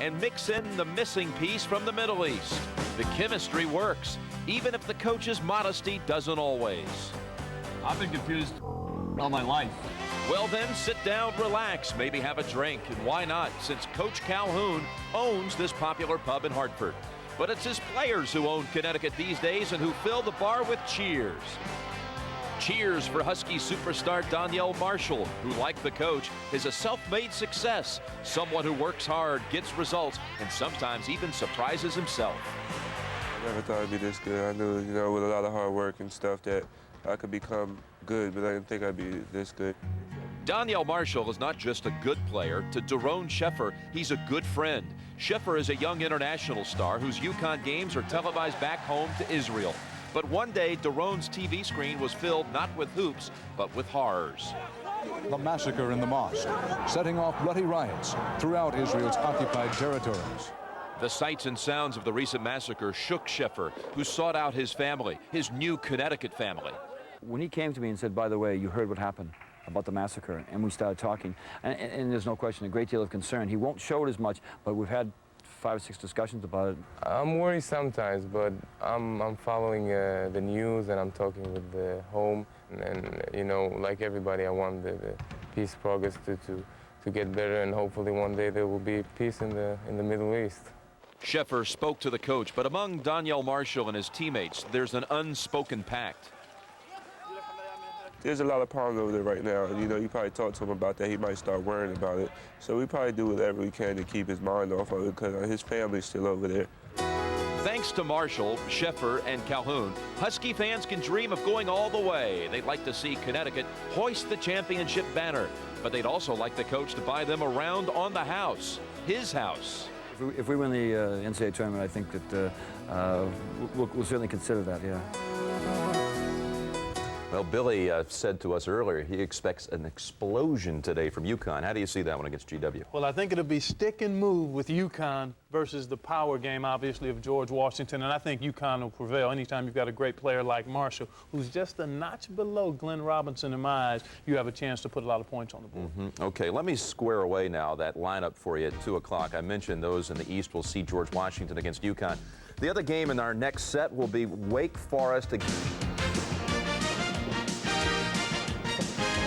and mix in the missing piece from the Middle East. The chemistry works, even if the coach's modesty doesn't always. I've been confused all my life. Well then, sit down, relax, maybe have a drink, and why not, since Coach Calhoun owns this popular pub in Hartford. But it's his players who own Connecticut these days and who fill the bar with cheers. Cheers for Husky superstar Donyell Marshall, who, like the coach, is a self-made success, someone who works hard, gets results, and sometimes even surprises himself. I never thought I'd be this good. I knew, with a lot of hard work and stuff that I could become good, but I didn't think I'd be this good. Donyell Marshall is not just a good player. To Daron Sheffer, he's a good friend. Sheffer is a young international star whose UConn games are televised back home to Israel. But one day, Daron's TV screen was filled not with hoops, but with horrors. The massacre in the mosque, setting off bloody riots throughout Israel's occupied territories. The sights and sounds of the recent massacre shook Sheffer, who sought out his family, his new Connecticut family. When he came to me and said, by the way, you heard what happened about the massacre, and we started talking, and there's no question, a great deal of concern. He won't show it as much, but we've had 5 or 6 discussions about it. I'm worried sometimes, but I'm following the news, and I'm talking with the home, and like everybody, I want the peace progress to get better, and hopefully one day there will be peace in the Middle East. Sheffer spoke to the coach, but among Donyell Marshall and his teammates, there's an unspoken pact. There's a lot of problems over there right now, and you probably talk to him about that. He might start worrying about it. So we probably do whatever we can to keep his mind off of it, because his family's still over there. Thanks to Marshall, Sheffer, and Calhoun, Husky fans can dream of going all the way. They'd like to see Connecticut hoist the championship banner, but they'd also like the coach to buy them around on the house, his house. If we win the NCAA tournament, I think that we'll certainly consider that, yeah. Well, Billy said to us earlier he expects an explosion today from UConn. How do you see that one against GW? Well, I think it'll be stick and move with UConn versus the power game, obviously, of George Washington. And I think UConn will prevail. Anytime you've got a great player like Marshall, who's just a notch below Glenn Robinson in my eyes, you have a chance to put a lot of points on the board. Okay, let me square away now that lineup for you at 2 o'clock. I mentioned those in the East will see George Washington against UConn. The other game in our next set will be Wake Forest against...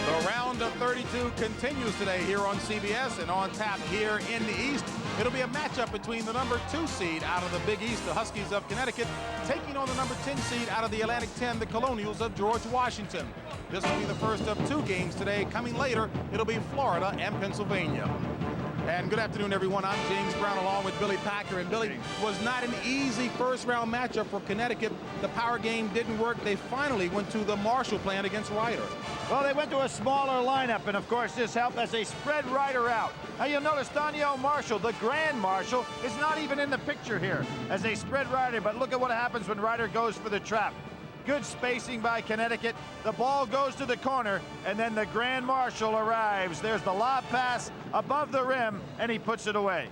The round of 32 continues today here on CBS, and on tap here in the East. It'll be a matchup between the number 2 seed out of the Big East, the Huskies of Connecticut, taking on the number 10 seed out of the Atlantic 10, the Colonials of George Washington. This will be the first of 2 games today. Coming later, it'll be Florida and Pennsylvania. And good afternoon, everyone. I'm James Brown along with Billy Packer. And Billy, was not an easy first-round matchup for Connecticut. The power game didn't work. They finally went to the Marshall plan against Ryder. Well, they went to a smaller lineup, and of course this helped as they spread Ryder out. Now you'll notice Donyell Marshall, the Grand Marshal, is not even in the picture here as they spread Ryder, but look at what happens when Ryder goes for the trap. Good spacing by Connecticut. The ball goes to the corner, and then the Grand Marshal arrives. There's the lob pass above the rim, and he puts it away.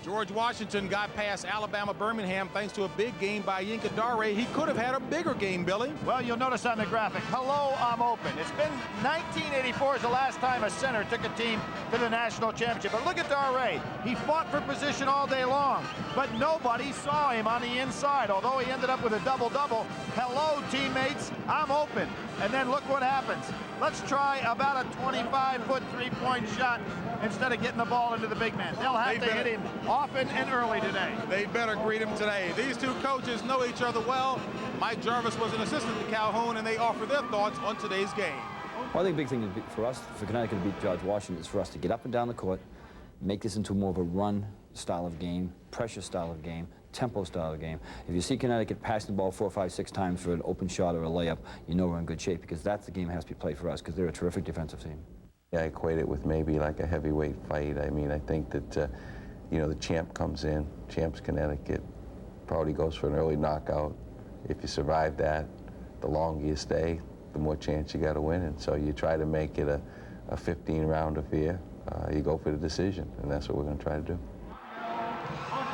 George Washington got past Alabama Birmingham thanks to a big game by Yinka Dare. He could have had a bigger game, Billy. Well, you'll notice on the graphic, hello, I'm open. It's been 1984 is the last time a center took a team to the national championship. But look at Dare. He fought for position all day long, but nobody saw him on the inside, although he ended up with a double-double. Hello, teammates, I'm open. And then look what happens. Let's try about a 25-foot three-point shot instead of getting the ball into the big man. They'll have to hit him often and early today. They better greet him today. These two coaches know each other well. Mike Jarvis was an assistant to Calhoun, and they offer their thoughts on today's game. Well, I think the big thing for us, for Connecticut to beat George Washington, is for us to get up and down the court, make this into more of a run style of game, pressure style of game, tempo style of game. If you see Connecticut passing the ball 4, 5, 6 times for an open shot or a layup, you know we're in good shape, because that's the game that has to be played for us, because they're a terrific defensive team. Yeah, I equate it with maybe like a heavyweight fight. I mean, I think that, the champ comes in, champ's Connecticut, probably goes for an early knockout. If you survive that, the longer you stay, the more chance you got to win. And so you try to make it a 15-round affair. You go for the decision, and that's what we're going to try to do.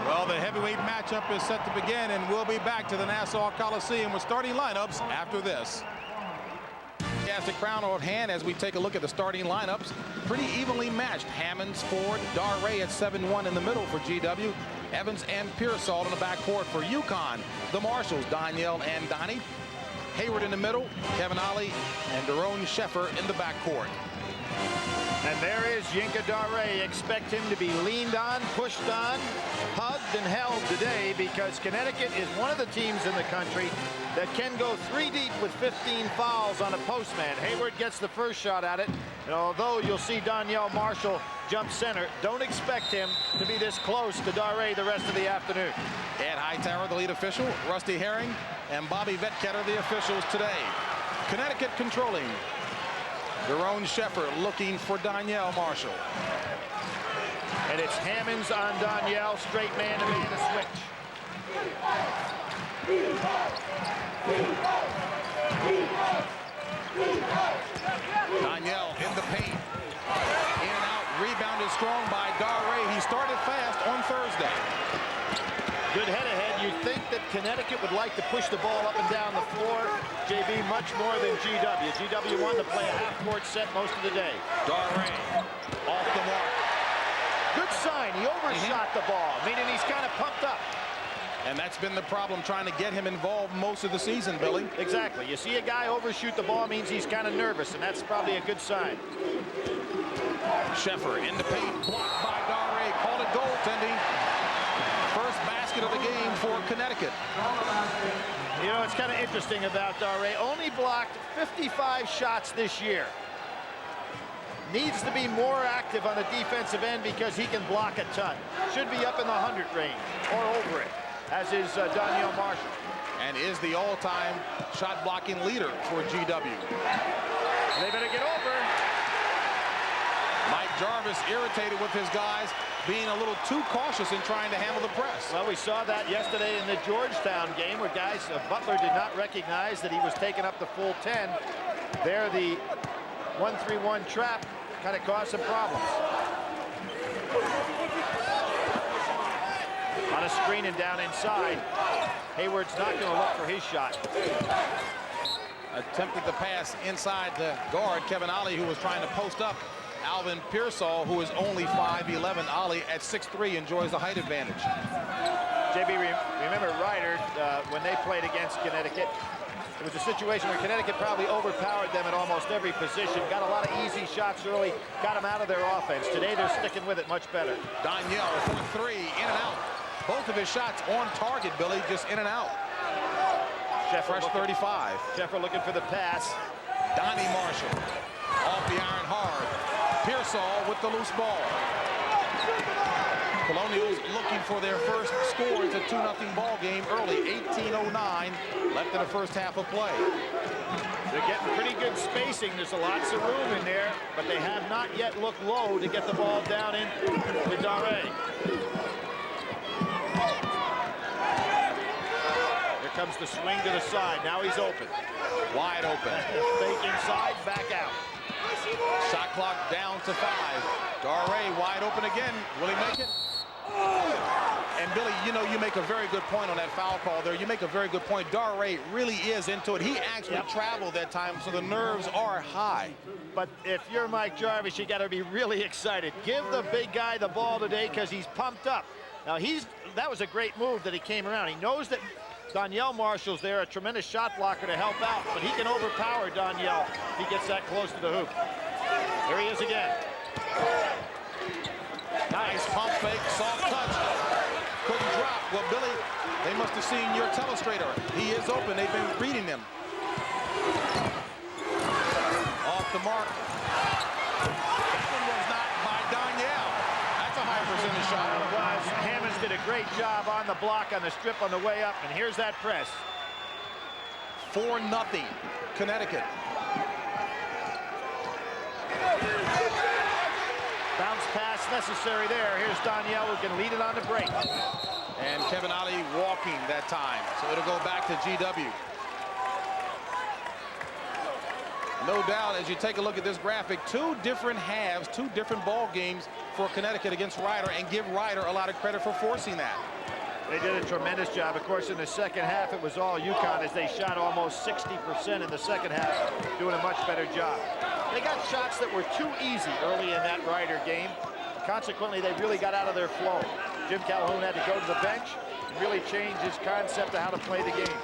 Well, the heavyweight matchup is set to begin, and we'll be back to the Nassau Coliseum with starting lineups after this. fantastic crowd on hand as we take a look at the starting lineups. Pretty evenly matched. Hammonds, Ford, Darray at 7-1 in the middle for GW. Evans and Pearsall in the backcourt for UConn. The Marshalls, Danielle and Donnie. Hayward in the middle, Kevin Ollie and Daron Sheffer in the backcourt. And there is Yinka Darray. Expect him to be leaned on, pushed on, hugged and held today, because Connecticut is one of the teams in the country that can go 3 deep with 15 fouls on a postman. Hayward gets the first shot at it, and although you'll see Danielle Marshall jump center, don't expect him to be this close to Darray the rest of the afternoon. Ed Hightower, the lead official, Rusty Herring and Bobby Vetketter, the officials today. Connecticut controlling. Daron Sheffer looking for Danielle Marshall. And it's Hammonds on Danielle, straight man-to-man to switch. Danielle in the paint. In and out, rebounded strong by Darray. He started fast on Thursday. Good head-ahead. You'd think that Connecticut would like to push the ball up and down the floor, JB, much more than GW. GW wanted to play a half-court set most of the day. Darray off the mark. Good sign. He overshot the ball, meaning he's kind of pumped up. And that's been the problem, trying to get him involved most of the season, Billy. Exactly. You see a guy overshoot the ball, means he's kind of nervous, and that's probably a good sign. Sheffer in the paint, blocked by Darray. Called it goaltending. First basket of the game for Connecticut. You know, it's kind of interesting about Darray. Only blocked 55 shots this year. Needs to be more active on the defensive end because he can block a ton. Should be up in the 100 range or over it, as is Danielle Marshall. And is the all-time shot blocking leader for GW. They better get over. Mike Jarvis irritated with his guys being a little too cautious in trying to handle the press. Well, we saw that yesterday in the Georgetown game where guys, Butler did not recognize that he was taking up the full 10. There, the 1-3-1 trap kind of caused some problems. On a screen and down inside. Hayward's not going to look for his shot. Attempted the pass inside the guard, Kevin Ollie, who was trying to post up. Alvin Pearsall, who is only 5'11". Ollie at 6'3", enjoys the height advantage. JB, remember Ryder, when they played against Connecticut, it was a situation where Connecticut probably overpowered them at almost every position, got a lot of easy shots early, got them out of their offense. Today they're sticking with it much better. Danielle for 3, in and out. Both of his shots on target, Billy, just in and out. Sheffer Fresh 35. Sheffer looking for the pass. Donnie Marshall off the iron hard. Pearsall with the loose ball. Colonials looking for their first score. It's a 2-0 ball game early. 18:09 left in the first half of play. They're getting pretty good spacing. There's lots of room in there, but they have not yet looked low to get the ball down in to Darray. Here comes the swing to the side. Now he's open. Wide open. Fake inside, back out. Shot clock down to 5. Darray wide open again. Will he make it? And Billy, you know, you make a very good point on that foul call there. You make a very good point. Darray really is into it. He actually traveled that time, so the nerves are high. But if you're Mike Jarvis, you got to be really excited. Give the big guy the ball today because he's pumped up. Now, that was a great move that he came around. He knows that Danielle Marshall's there, a tremendous shot blocker to help out, but he can overpower Danielle if he gets that close to the hoop. Here he is again. Nice pump fake, soft touch. Couldn't drop. Well, Billy, they must have seen your telestrator. He is open. They've been reading him. Off the mark. That one was not by Danielle. That's a high percentage shot. It was. Hammonds did a great job on the block on the strip on the way up, and here's that press. 4-0 Connecticut. Bounce pass necessary there. Here's Danielle who can lead it on the break. And Kevin Ollie walking that time. So it'll go back to GW. No doubt, as you take a look at this graphic, 2 different halves, 2 different ball games for Connecticut against Ryder, and give Ryder a lot of credit for forcing that. They did a tremendous job. Of course, in the second half, it was all UConn as they shot almost 60% in the second half, doing a much better job. They got shots that were too easy early in that Rider game. Consequently, they really got out of their flow. Jim Calhoun had to go to the bench and really change his concept of how to play the game.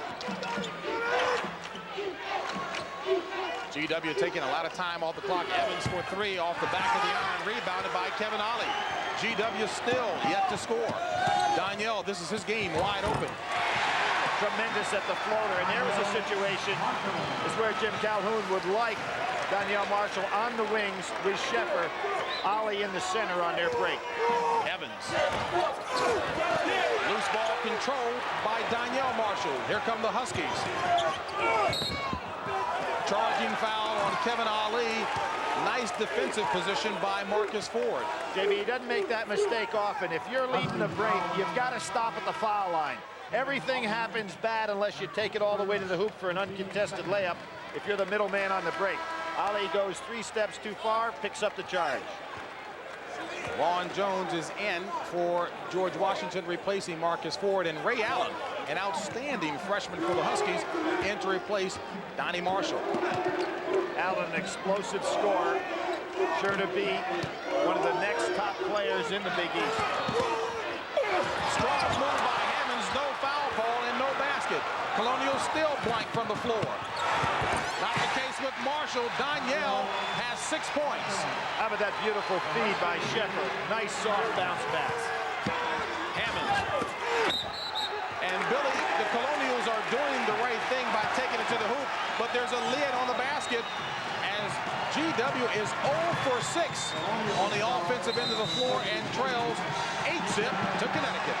GW taking a lot of time off the clock. Evans for three off the back of the iron, rebounded by Kevin Ollie. GW still yet to score. Danielle, this is his game, wide open. Tremendous at the floater, and there was a situation is where Jim Calhoun would like Danielle Marshall on the wings with Sheffer, Ollie in the center on their break. Evans. Loose ball controlled by Danielle Marshall. Here come the Huskies. Charging foul on Kevin Ollie. Nice defensive position by Marcus Ford. JB, he doesn't make that mistake often. If you're leading the break, you've got to stop at the foul line. Everything happens bad unless you take it all the way to the hoop for an uncontested layup if you're the middleman on the break. Ollie goes 3 steps too far, picks up the charge. Vaughn Jones is in for George Washington, replacing Marcus Ford, and Ray Allen, an outstanding freshman for the Huskies, in to replace Donnie Marshall. Allen, an explosive scorer, sure to be one of the next top players in the Big East. Strong move by Hammonds, no foul call and no basket. Colonial still blank from the floor. Not the case with Marshall. Danielle has 6 points. How about that beautiful feed by Sheffer? Nice soft bounce pass. Hammonds. And Billy, the Colonials are doing the right thing by taking it to the hoop, but there's a lid on the basket as GW is 0 for 6 on the offensive end of the floor and trails 8-zip to Connecticut.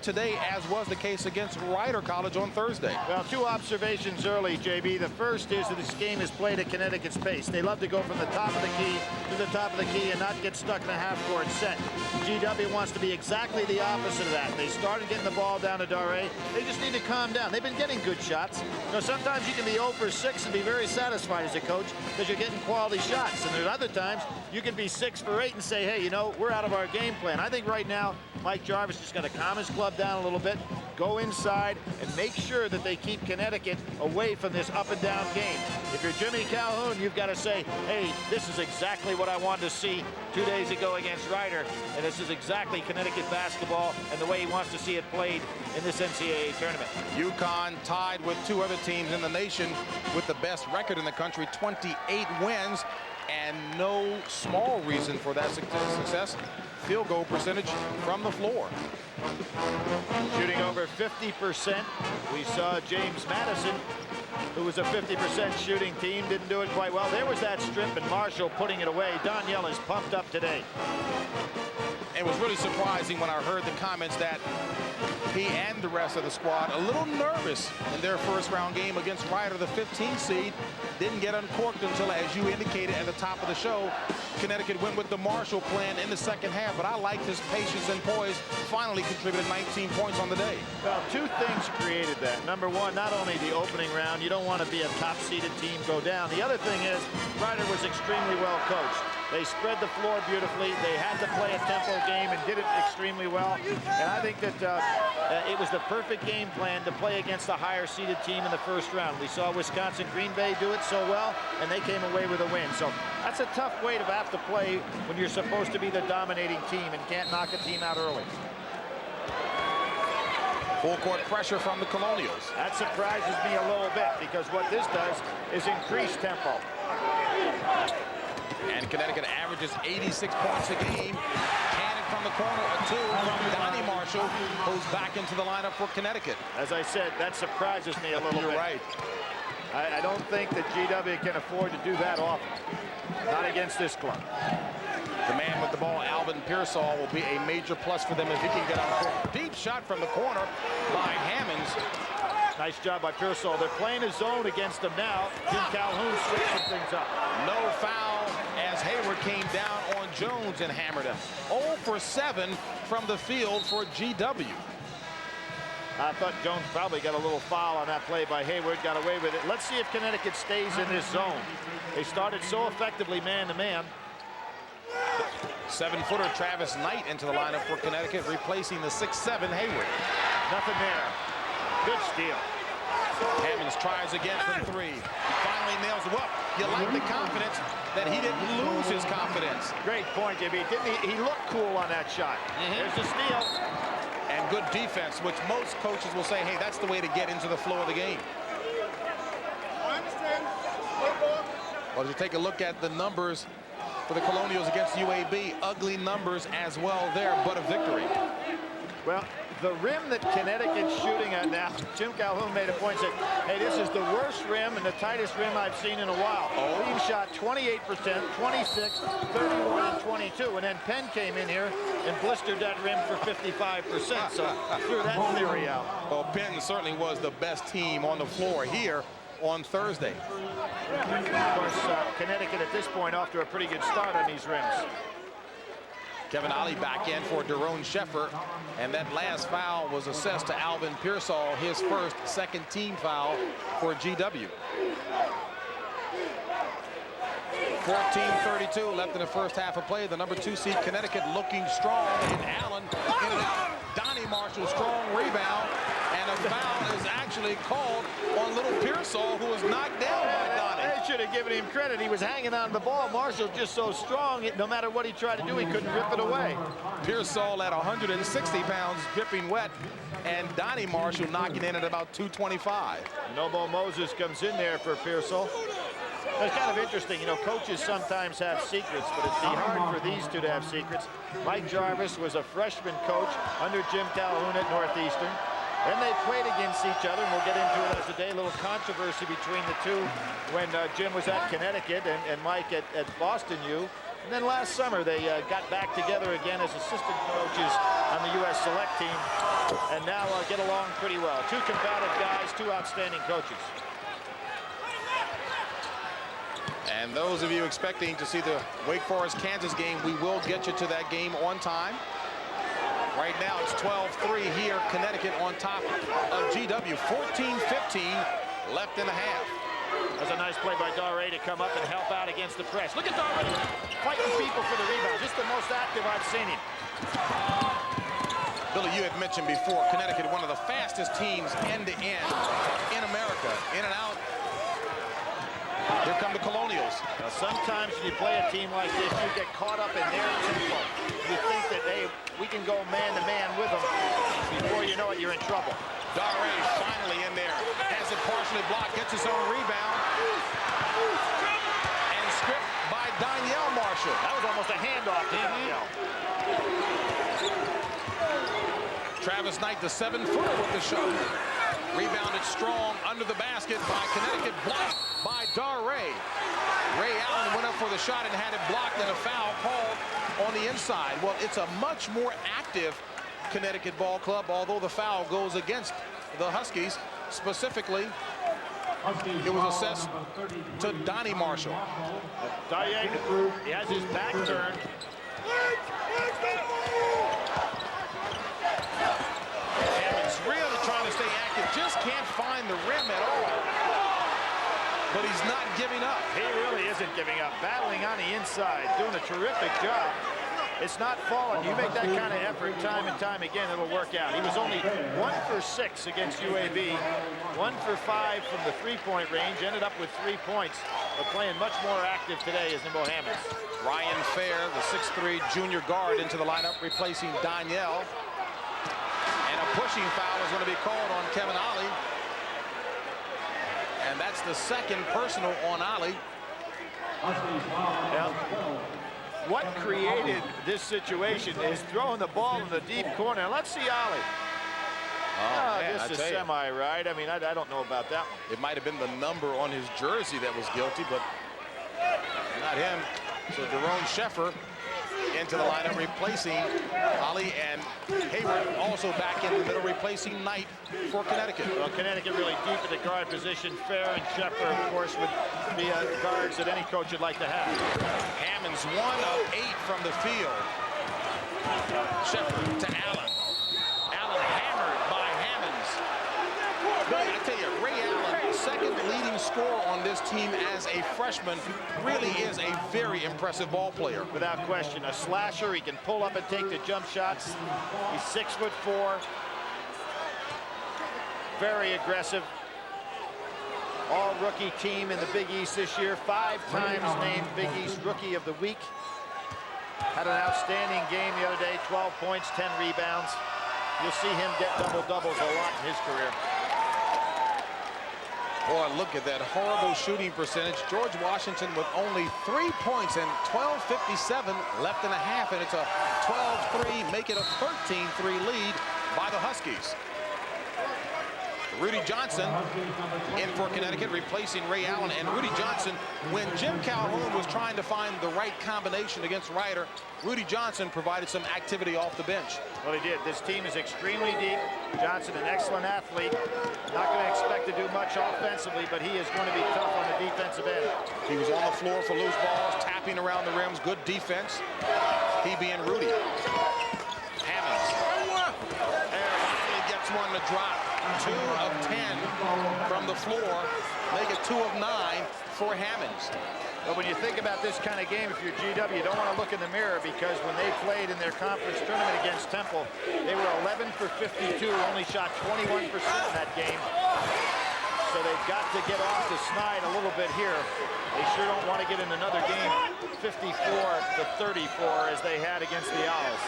Today, as was the case against Rider College on Thursday. Well, 2 observations early, JB. The first is that this game is played at Connecticut's pace. They love to go from the top of the key to the top of the key and not get stuck in a half-court set. GW wants to be exactly the opposite of that. They started getting the ball down to Dare. They just need to calm down. They've been getting good shots. You know, sometimes you can be 0 for 6 and be very satisfied as a coach because you're getting quality shots. And there's other times you can be 6 for 8 and say, hey, you know, we're out of our game plan. I think right now Mike Jarvis just got to calm his club down a little bit, go inside, and make sure that they keep Connecticut away from this up-and-down game. If you're Jimmy Calhoun, you've got to say, hey, this is exactly what I wanted to see 2 days ago against Rider, and this is exactly Connecticut basketball and the way he wants to see it played in this NCAA tournament. UConn tied with 2 other teams in the nation with the best record in the country, 28 wins, and no small reason for that success. Field goal percentage from the floor. Shooting over 50%. We saw James Madison, who was a 50% shooting team, didn't do it quite well. There was that strip, and Marshall putting it away. Danielle is pumped up today. It was really surprising when I heard the comments that he and the rest of the squad a little nervous in their first-round game against Rider, the 15th seed. Didn't get uncorked until, as you indicated at the top of the show, Connecticut went with the Marshall plan in the second half, but I liked his patience and poise. Finally contributed 19 points on the day. Well, 2 things created that. Number one, not only the opening round, you don't want to be a top-seeded team go down. The other thing is, Rider was extremely well coached. They spread the floor beautifully. They had to play a tempo game and did it extremely well. And I think that it was the perfect game plan to play against a higher-seeded team in the first round. We saw Wisconsin Green Bay do it so well, and they came away with a win. So that's a tough way to have to play when you're supposed to be the dominating team and can't knock a team out early. Full court pressure from the Colonials. That surprises me a little bit because what this does is increase tempo. And Connecticut averages 86 points a game. Cannon from the corner, a 2 from Donnie Marshall, who's back into the lineup for Connecticut. As I said, that surprises me a little bit. You're right. I don't think that GW can afford to do that often. Not against this club. The man with the ball, Alvin Pearsall, will be a major plus for them if he can get on court. Deep shot from the corner by Hammonds. Nice job by Pearsall. They're playing a zone against them now. Jim Calhoun switching things up. No foul as Hayward came down on Jones and hammered him. 0 for 7 from the field for GW. I thought Jones probably got a little foul on that play by Hayward, got away with it. Let's see if Connecticut stays in this zone. They started so effectively man-to-man. 7-footer Travis Knight into the lineup for Connecticut, replacing the 6'7" Hayward. Nothing there. Good steal. Hammonds tries again from 3. Finally nails it. Well, you like the confidence that he didn't lose his confidence. Great point, JB. Didn't he looked cool on that shot. There's the steal. And good defense, which most coaches will say, hey, that's the way to get into the flow of the game. Well, as you take a look at the numbers for the Colonials against UAB, ugly numbers as well there, but a victory. Well, the rim that Connecticut's shooting at now, Jim Calhoun made a point saying, hey, this is the worst rim and the tightest rim I've seen in a while. Team shot 28%, 26, 31, and 22. And then Penn came in here and blistered that rim for 55%. So threw that theory out. Well, Penn certainly was the best team on the floor here on Thursday. Of course, Connecticut at this point off to a pretty good start on these rims. Kevin Ollie back in for Daron Sheffer, and that last foul was assessed to Alvin Pearsall, his first second-team foul for GW. 14:32 left in the first half of play. The number 2 seed Connecticut looking strong, and Allen in and out. Donnie Marshall, strong rebound, and a foul is actually called on little Pearsall, who was knocked down by Donnie. They should have given him credit. He was hanging on the ball. Marshall's just so strong, no matter what he tried to do, he couldn't rip it away. Pearsall at 160 pounds, dripping wet, and Donnie Marshall knocking in at about 225. Nobo Moses comes in there for Pearsall. It's kind of interesting, you know, coaches sometimes have secrets, but it'd be hard for these two to have secrets. Mike Jarvis was a freshman coach under Jim Calhoun at Northeastern. Then they played against each other, and we'll get into it as a day. A little controversy between the two when Jim was at Connecticut and Mike at Boston U. And then last summer, they got back together again as assistant coaches on the U.S. Select team, and now get along pretty well. Two combative guys, two outstanding coaches. And those of you expecting to see the Wake Forest-Kansas game, we will get you to that game on time. Right now, it's 12-3 here. Connecticut on top of GW. 14-15 left in the half. That's a nice play by Daré to come up and help out against the press. Look at Daré fighting people for the rebound. Just the most active I've seen him. Billy, you had mentioned before, Connecticut, one of the fastest teams end-to-end in America. In and out. Here come the Colonials. Now, sometimes when you play a team like this, you get caught up in their tempo. You think that, hey, we can go man-to-man with them. Before you know it, you're in trouble. Daré finally in there. Has it partially blocked, gets his own rebound. And stripped by Danielle Marshall. That was almost a handoff to Danielle. Travis Knight, the 7-footer with the shot. Rebounded strong under the basket by Connecticut, blocked by Daré. Ray Allen went up for the shot and had it blocked, and a foul called on the inside. Well, it's a much more active Connecticut ball club, although the foul goes against the Huskies. Specifically, it was assessed to Donnie Marshall. Daré, he has his back turned. Really trying to stay active, just can't find the rim at all. But he's not giving up. He really isn't giving up. Battling on the inside, doing a terrific job. It's not falling. You make that kind of effort time and time again, it'll work out. He was only 1 for 6 against UAB, 1 for 5 from the three-point range, ended up with 3 points, but playing much more active today is Nimbo Hammonds. Ryan Fair, the 6'3" junior guard, into the lineup, replacing Danielle. And a pushing foul is going to be called on Kevin Ollie. And that's the second personal on Ollie. Now, what created this situation is throwing the ball in the deep corner. Let's see Ollie. This is semi-right. I mean, I don't know about that one. It might have been the number on his jersey that was guilty, but not him. So Daron Sheffer into the lineup, replacing Ollie, and Hayward also back in the middle, replacing Knight for Connecticut. Well, Connecticut really deep at the guard position. Fair and Sheffer, of course, would be guards that any coach would like to have. Hammonds 1 of 8 from the field. Sheffer to Allen. Allen hammered by Hammonds. Boy, I tell you, Ray Allen, second leading score on this team as a freshman, really is a very impressive ball player. Without question, a slasher. He can pull up and take the jump shots. He's 6'4". Very aggressive. All rookie team in the Big East this year. 5 times named Big East Rookie of the Week. Had an outstanding game the other day. 12 points, 10 rebounds. You'll see him get double-doubles a lot in his career. Boy, look at that horrible shooting percentage. George Washington with only 3 points and 12:57 left in a half, and it's a 12-3, make it a 13-3 lead by the Huskies. Rudy Johnson in for Connecticut, replacing Ray Allen. And Rudy Johnson, when Jim Calhoun was trying to find the right combination against Ryder, Rudy Johnson provided some activity off the bench. Well, he did. This team is extremely deep. Johnson, an excellent athlete. Not going to expect to do much offensively, but he is going to be tough on the defensive end. He was on the floor for loose balls, tapping around the rims, good defense. He being Rudy. Hammonds. And finally gets one to drop. 2 of 10 from the floor, make it 2 of 9 for Hammonds. But when you think about this kind of game, if you're GW, you don't want to look in the mirror, because when they played in their conference tournament against Temple, they were 11 for 52, only shot 21% in that game. So they've got to get off the snide a little bit here. They sure don't want to get in another game 54 to 34 as they had against the Owls.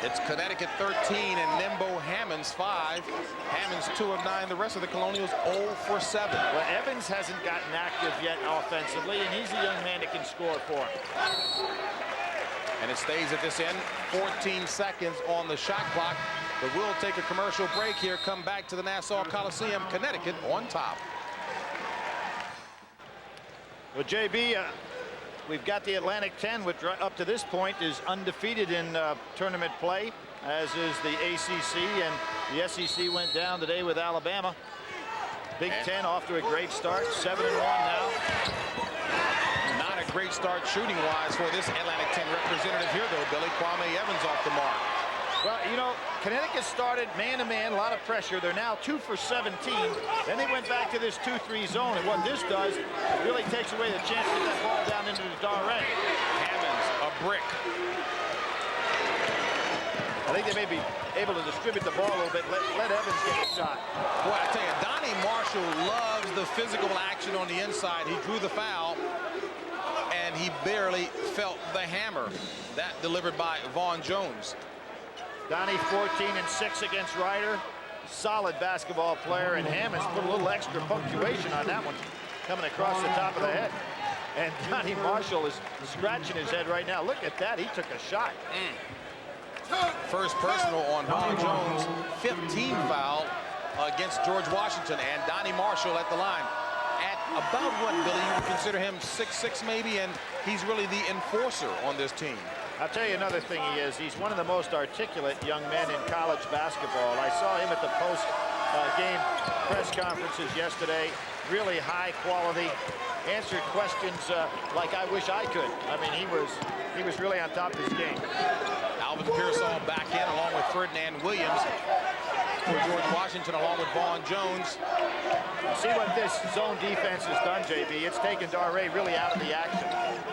It's Connecticut 13 and Nimbo Hammonds 5. Hammonds 2 of 9. The rest of the Colonials 0 for 7. Well, Evans hasn't gotten active yet offensively, and he's a young man that can score for him. And it stays at this end. 14 seconds on the shot clock. But we'll take a commercial break here. Come back to the Nassau Coliseum. Connecticut on top. Well, JB, we've got the Atlantic 10, which up to this point is undefeated in tournament play, as is the ACC, and the SEC went down today with Alabama. Big Ten off to a great start, 7-1 now. Not a great start shooting-wise for this Atlantic 10 representative here, though, Billy. Kwame Evans off the mark. Well, you know, Connecticut started man-to-man, a lot of pressure. They're now 2 for 17. Then they went back to this 2-3 zone, and what this does, it really takes away the chance to get that ball down into the Daré. Hammonds, a brick. I think they may be able to distribute the ball a little bit. Let Evans get a shot. Boy, I tell you, Donnie Marshall loves the physical action on the inside. He drew the foul, and he barely felt the hammer. That delivered by Vaughn Jones. Donnie 14 and 6 against Ryder. Solid basketball player, and Hammonds put a little extra punctuation on that one, coming across the top of the head. And Donnie Marshall is scratching his head right now. Look at that, he took a shot. First personal on Vaughn Jones, 15 foul against George Washington, and Donnie Marshall at the line. At about what, Billy, you would consider him 6'6" maybe, and he's really the enforcer on this team. I'll tell you another thing he is. He's one of the most articulate young men in college basketball. I saw him at the post-game press conferences yesterday. Really high quality. Answered questions like I wish I could. I mean, he was really on top of his game. Alvin Pearsall back in along with Ferdinand Williams for George Washington along with Vaughn Jones. See what this zone defense has done, JB. It's taken Daré really out of the action.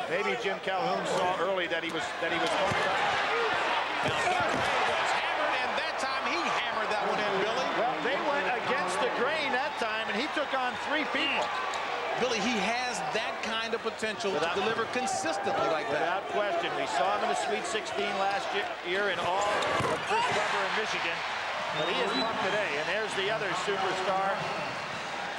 Maybe Jim Calhoun saw early that he was bumped up. Now Daré was hammered, and that time he hammered that one in, Billy. Well, they went against the grain that time, and he took on 3 people. Billy, he has that kind of potential to deliver consistently like that. Without question. We saw him in the Sweet 16 last year in all of Chris Webber in Michigan. But he is pumped today, and there's the other superstar.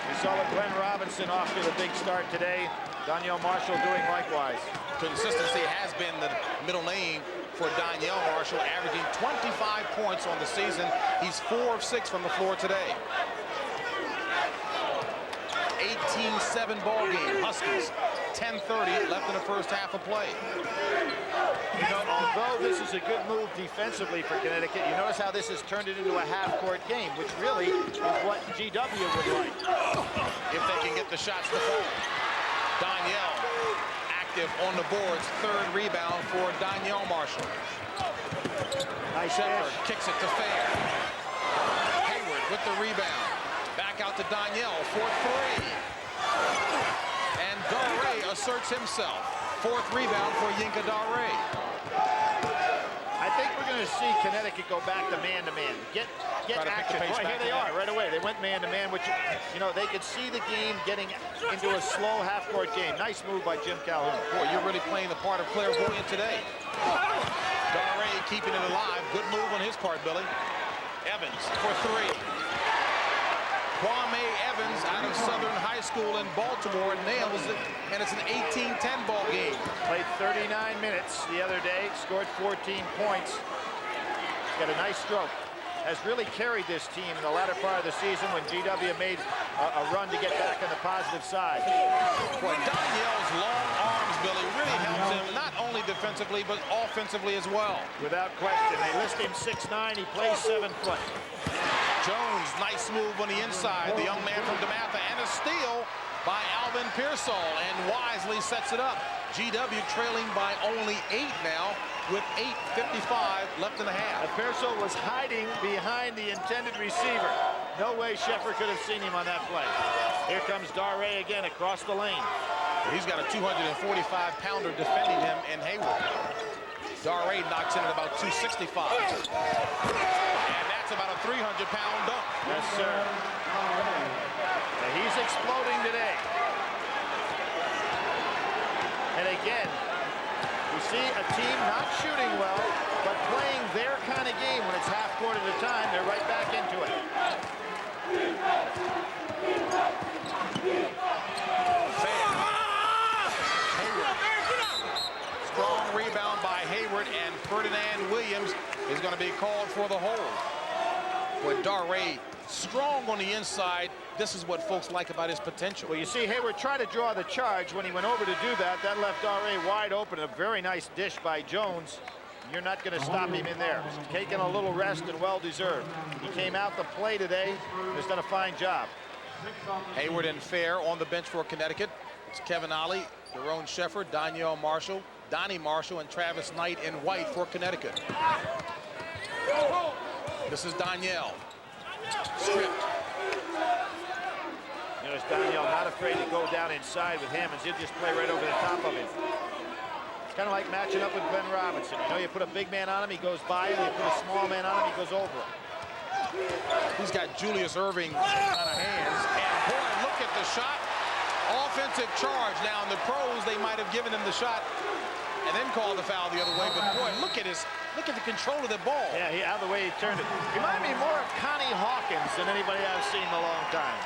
We saw with Glenn Robinson off to the big start today. Danielle Marshall doing likewise. Consistency has been the middle name for Danielle Marshall, averaging 25 points on the season. He's 4 of 6 from the floor today. 18-7 ball game. Huskies, 10:30 left in the first half of play. You know, although this is a good move defensively for Connecticut, you notice how this has turned it into a half-court game, which really is what GW would like. If they can get the shots to fall. Danielle active on the boards. 3rd rebound for Danielle Marshall. Nice Shepard kicks it to Fair. Hayward with the rebound. Back out to Danielle for 3. asserts himself. 4th rebound for Yinka Daré. I think we're going to see Connecticut go back to man-to-man. Get action. Boy, here they are right away. They went man-to-man, which, you know, they could see the game getting into a slow half-court game. Nice move by Jim Calhoun. Boy, you're really playing the part of clairvoyant today. Daré keeping it alive. Good move on his part, Billy. Evans for 3. Kwame Evans out of Southern High School in Baltimore nails it, and it's an 18-10 ball game. Played 39 minutes the other day, scored 14 points. He's got a nice stroke. Has really carried this team in the latter part of the season when GW made a run to get back on the positive side. Boy, Daniel's long arms, Billy, really helps him not only defensively but offensively as well. Without question. They list him 6'9". He plays 7 foot. Jones, nice move on the inside. The young man from DeMatha, and a steal by Alvin Pearsall, and wisely sets it up. GW trailing by only 8 now, with 8:55 left in the half. Pearsall was hiding behind the intended receiver. No way Sheffer could have seen him on that play. Here comes Daré again across the lane. He's got a 245-pounder defending him in Hayward. Daré knocks in at about 265. And that's about a 300-pound dunk. Yes, sir. Now he's exploding today. And again, we see a team not shooting well, but playing their kind of game when it's half court at a time. They're right back into it. Strong rebound by Hayward, and Ferdinand Williams is going to be called for the hold. With Daré strong on the inside, this is what folks like about his potential. Well, you see Hayward try to draw the charge. When he went over to do that, that left Daré wide open. A very nice dish by Jones. You're not going to stop him in there. He's taking a little rest, and well-deserved. He came out to play today. He's done a fine job. Hayward and Fair on the bench for Connecticut. It's Kevin Ollie, Daron Sheffer, Danielle Marshall, Donnie Marshall, and Travis Knight in white for Connecticut. This is Danielle. Stripped. Notice Danielle not afraid to go down inside with Hammonds. He'll just play right over the top of him. It's kind of like matching up with Glenn Robinson. You know, you put a big man on him, he goes by him. You put a small man on him, he goes over him. He's got Julius Erving kind of hands. And boy, look at the shot. Offensive charge. Now in the pros, they might have given him the shot and then called the foul the other way. But boy, look at the control of the ball. Yeah, out of the way he turned it. Reminded me more of Connie Hawkins than anybody I've seen in a long time.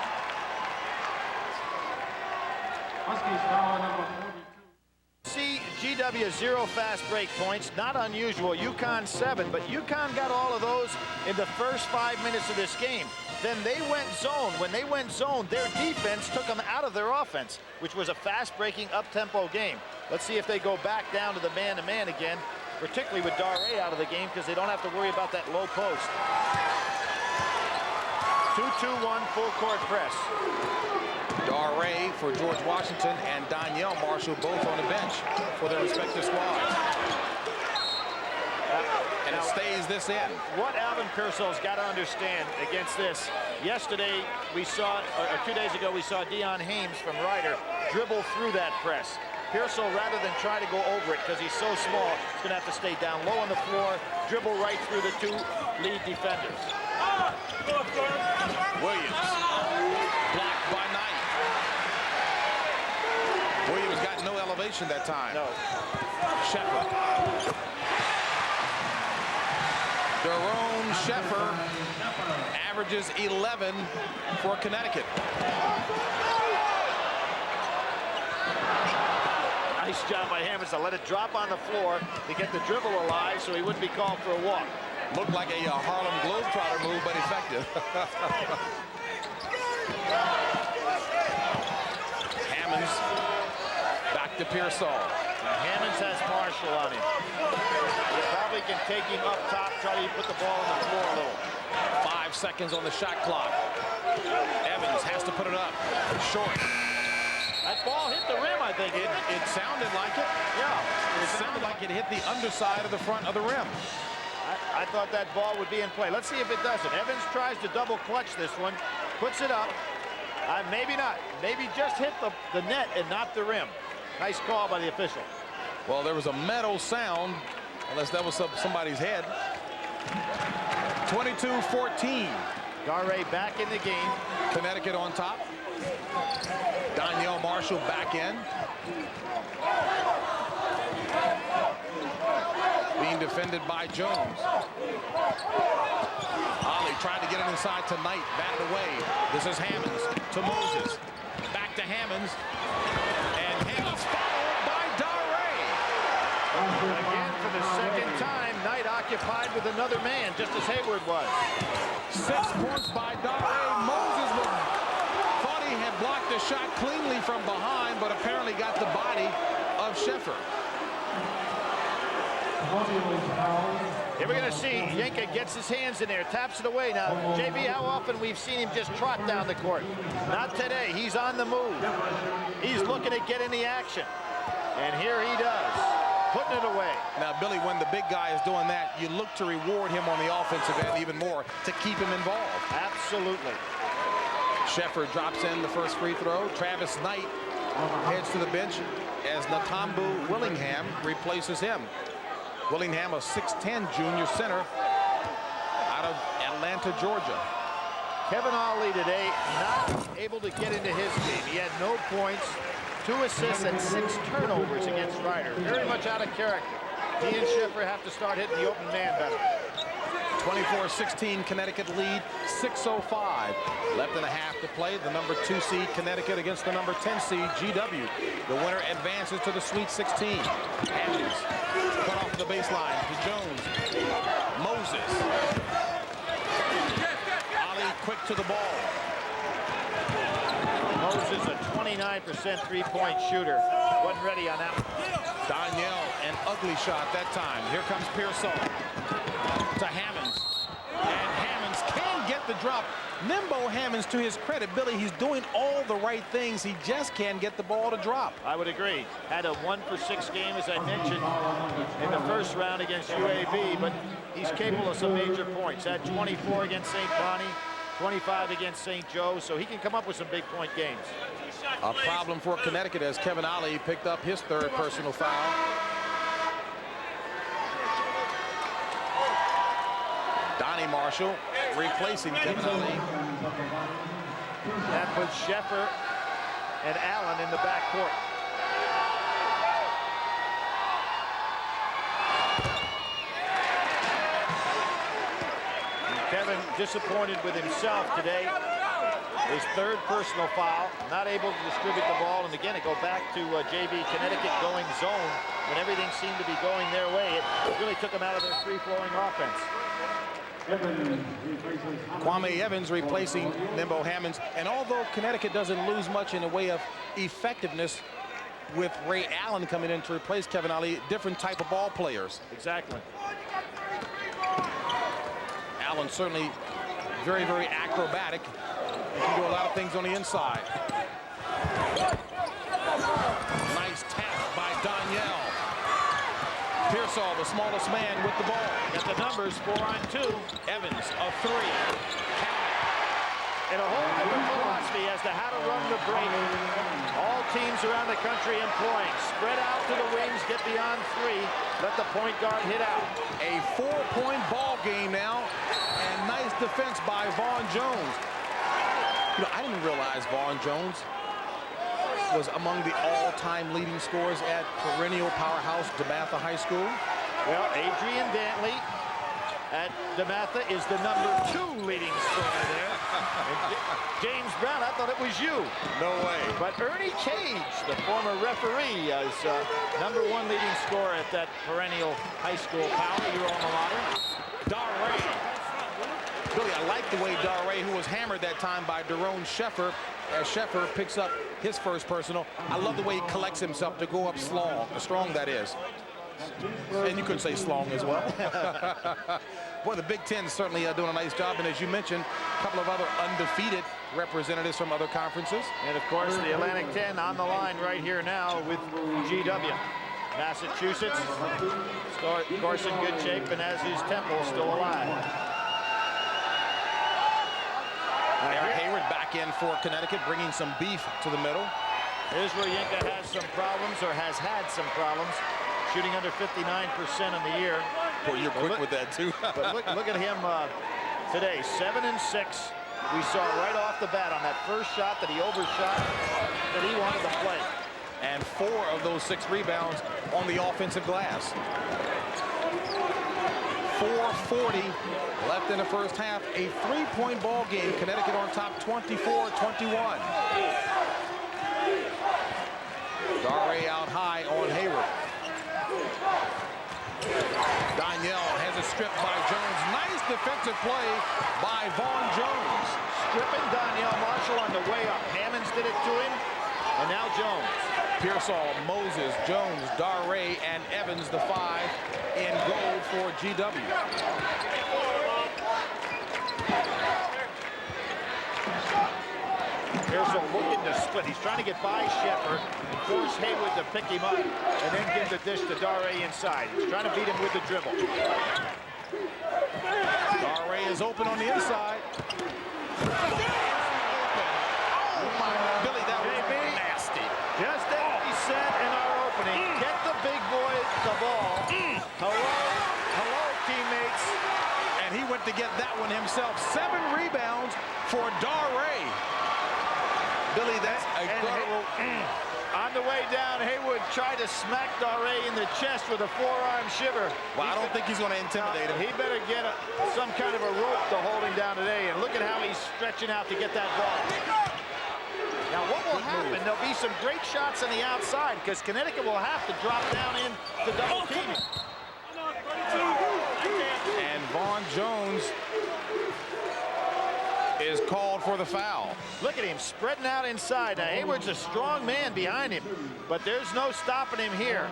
See, GW 0 fast break points, not unusual. UConn 7, but UConn got all of those in the first 5 minutes of this game. Then they went zone. When they went zone, their defense took them out of their offense, which was a fast-breaking, up-tempo game. Let's see if they go back down to the man-to-man again, particularly with Daré out of the game, because they don't have to worry about that low post. 2-2-1 full court press. Daré for George Washington and Danielle Marshall both on the bench for their respective squads. And it stays this end. What Alvin Pearsall's got to understand against this, yesterday we saw, or 2 days ago, we saw Deion Haynes from Ryder dribble through that press. Pearsall, rather than try to go over it because he's so small, he's going to have to stay down low on the floor, dribble right through the 2 lead defenders. Williams, blocked by Knight. Williams got no elevation that time. No. Sheffer. Daron Sheffer averages 11 for Connecticut. Nice job by Hammonds to let it drop on the floor to get the dribble alive so he wouldn't be called for a walk. Looked like a Harlem Globetrotter move, but effective. Hammonds back to Pearsall. Hammonds has Marshall on him. He probably can take him up top, try to put the ball on the floor a little. 5 seconds on the shot clock. Evans has to put it up. Short. That ball hit the rim, I think. It sounded like it. Yeah. It sounded like it hit the underside of the front of the rim. I thought that ball would be in play. Let's see if it doesn't. Evans tries to double clutch this one, puts it up. Maybe not. Maybe just hit the net and not the rim. Nice call by the official. Well, there was a metal sound, unless that was somebody's head. 22-14. Darray back in the game. Connecticut on top. Donyell Marshall back in. Being defended by Jones. Ollie tried to get it inside to Knight. Batted away. This is Hammonds to Moses. Back to Hammonds. And Hammonds followed by Darray. Again for the second time, Knight occupied with another man, just as Hayward was. 6 points by Darray. Moses thought he had blocked the shot cleanly from behind, but apparently got the body of Sheffer. Here we're going to see Yenka gets his hands in there, taps it away. Now, JB, how often we've seen him just trot down the court? Not today. He's on the move. He's looking to get in the action. And here he does, putting it away. Now, Billy, when the big guy is doing that, you look to reward him on the offensive end even more to keep him involved. Absolutely. Sheffer drops in the first free throw. Travis Knight heads to the bench as Nakambu Willingham replaces him. Willingham, a 6'10 junior center out of Atlanta, Georgia. Kevin Ollie today not able to get into his game. He had no points, 2 assists and 6 turnovers against Ryder. Very much out of character. He and Sheffer have to start hitting the open man better. 24-16 Connecticut lead, 6:05 left and a half to play. The number 2 seed Connecticut against the number 10 seed GW. The winner advances to the Sweet 16. Hammonds cut off the baseline to Jones. Moses. Ali quick to the ball. Moses, a 29% three-point shooter. Wasn't ready on that one. Donyell, an ugly shot that time. Here comes Pearsall to Hammonds. And Hammonds can get the drop. Nimbo Hammonds, to his credit, Billy, he's doing all the right things. He just can't get the ball to drop. I would agree. Had a 1-for-6 game, as I mentioned, in the first round against UAB, but he's capable of some major points. Had 24 against St. Bonnie, 25 against St. Joe, so he can come up with some big point games. A problem for Connecticut as Kevin Ollie picked up his 3rd personal foul. Donnie Marshall replacing Kevin Ollie. That puts Sheffer and Allen in the backcourt. Kevin disappointed with himself today. His 3rd personal foul, not able to distribute the ball. And again, it go back to JV Connecticut going zone when everything seemed to be going their way. It really took them out of their free-flowing offense. Kwame Evans replacing Nimbo Hammonds. And although Connecticut doesn't lose much in the way of effectiveness with Ray Allen coming in to replace Kevin Ollie, different type of ball players. Exactly. Allen certainly very, very acrobatic. He can do a lot of things on the inside. Nice tap by Donyell. Pearsall, the smallest man, with the ball. Got the numbers, 4 on 2. Evans, a 3. And a whole different philosophy as to how to run the break. All teams around the country employing. Spread out to the wings, get beyond 3. Let the point guard hit out. A 4-point ball game now. And nice defense by Vaughn Jones. You know, I didn't realize Vaughn Jones was among the all-time leading scorers at perennial powerhouse DeMatha High School. Well, Adrian Dantley at DeMatha is the number 2 leading scorer there. James Brown, I thought it was you. No way. But Ernie Cage, the former referee, is number 1 leading scorer at that perennial high school power, your alma mater. Darray. Billy, I like the way Darray, who was hammered that time by Daron Sheffer, as Sheffer picks up his 1st personal. I love the way he collects himself to go up strong that is. And you could say slong as well. Boy, the Big Ten certainly doing a nice job. And as you mentioned, a couple of other undefeated representatives from other conferences. And of course, the Atlantic 10 on the line right here now with GW. Massachusetts, of course, in good shape, and as is Temple, still alive. Eric Hayward back in for Connecticut, bringing some beef to the middle. Here's where Yinka has some problems, or has had some problems, shooting under 59% in the year. Boy, you're quick with that, too. But look at him today, 7 and 6. We saw right off the bat on that first shot that he overshot that he wanted to play. And 4 of those 6 rebounds on the offensive glass. 4:40 left in the first half. A 3-point ball game. Connecticut on top 24-21. Daré out high on Hayward. Danielle has a strip by Jones. Nice defensive play by Vaughn Jones. Stripping Danielle Marshall on the way up. Hammonds did it to him, and now Jones. Pearsall, Moses, Jones, Daré, and Evans, the 5 in goal for GW. Pearsall looking to split. He's trying to get by Shepard and force Hayward to pick him up and then give the dish to Daré inside. He's trying to beat him with the dribble. Daré is open on the inside. Billy, that was nasty. Just as he said in our opening, get the big boy the ball. Hello, teammates. And he went to get that one himself. 7 rebounds for Daré. Billy, that's a guttural. On the way down, Hayward tried to smack Daré in the chest with a forearm shiver. Well, I don't think he's going to intimidate him. He better get some kind of a rope to hold him down today. And look at how he's stretching out to get that ball. Now, what will happen? There'll be some great shots on the outside because Connecticut will have to drop down in the double teaming. And Vaughn Jones is called for the foul. Look at him spreading out inside. Now, Hayward's a strong man behind him, but there's no stopping him here.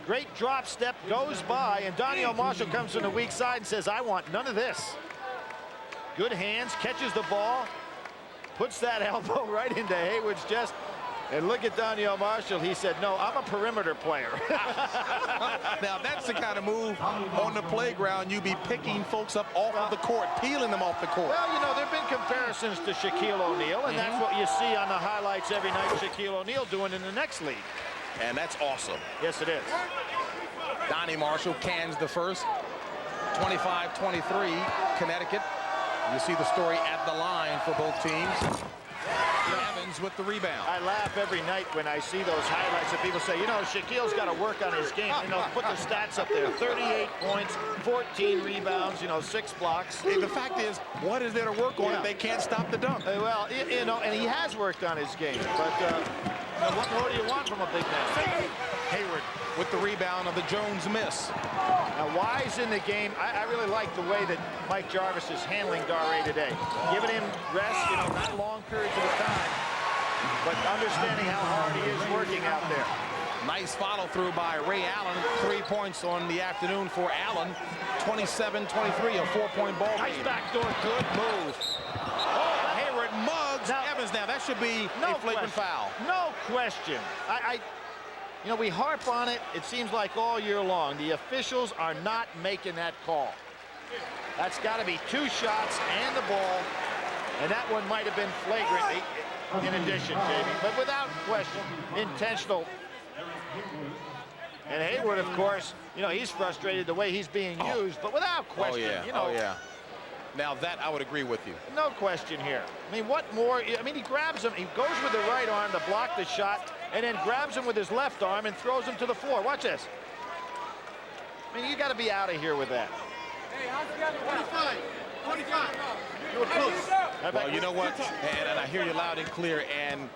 Great drop step goes by, and Danielle Marshall comes from the weak side and says, I want none of this. Good hands, catches the ball, puts that elbow right into Hayward's chest. And look at Danielle Marshall. He said, no, I'm a perimeter player. Now, that's the kind of move on the playground. You be picking folks up off of the court, peeling them off the court. Well, you know, there have been comparisons to Shaquille O'Neal, and that's what you see on the highlights every night Shaquille O'Neal doing in the next league. And that's awesome. Yes, it is. Donnie Marshall cans the first. 25-23, Connecticut. You see the story at the line for both teams. Evans with the rebound. I laugh every night when I see those highlights that people say, you know, Shaquille's got to work on his game. You know, put the stats up there. 38 points, 14 rebounds, you know, 6 blocks. Hey, the fact is, what is there to work on if they can't stop the dunk? Well, you know, and he has worked on his game. But what more do you want from a big man? Hayward with the rebound of the Jones miss. Now, Wise in the game. I really like the way that Mike Jarvis is handling Daré today. Giving him rest, you know, not long periods of time, but understanding how hard he is working out there. Nice follow through by Ray Allen. 3 points on the afternoon for Allen. 27-23, a 4-point ball game. Nice backdoor, good move. Oh, Hayward mugs Evans now. That should be a flagrant foul. No question. You know, we harp on it, it seems like all year long. The officials are not making that call. That's got to be 2 shots and the ball, and that one might have been flagrant in addition, Jamie, but without question, intentional. And Hayward, of course, you know, he's frustrated the way he's being used, but without question, you know. Oh, yeah. Now that I would agree with you. No question here. I mean, what more? I mean, he grabs him. He goes with the right arm to block the shot, and then grabs him with his left arm and throws him to the floor. Watch this. I mean, you got to be out of here with that. Hey, how's it going? 45. You were close. Well, you know what? And I hear you loud and clear. And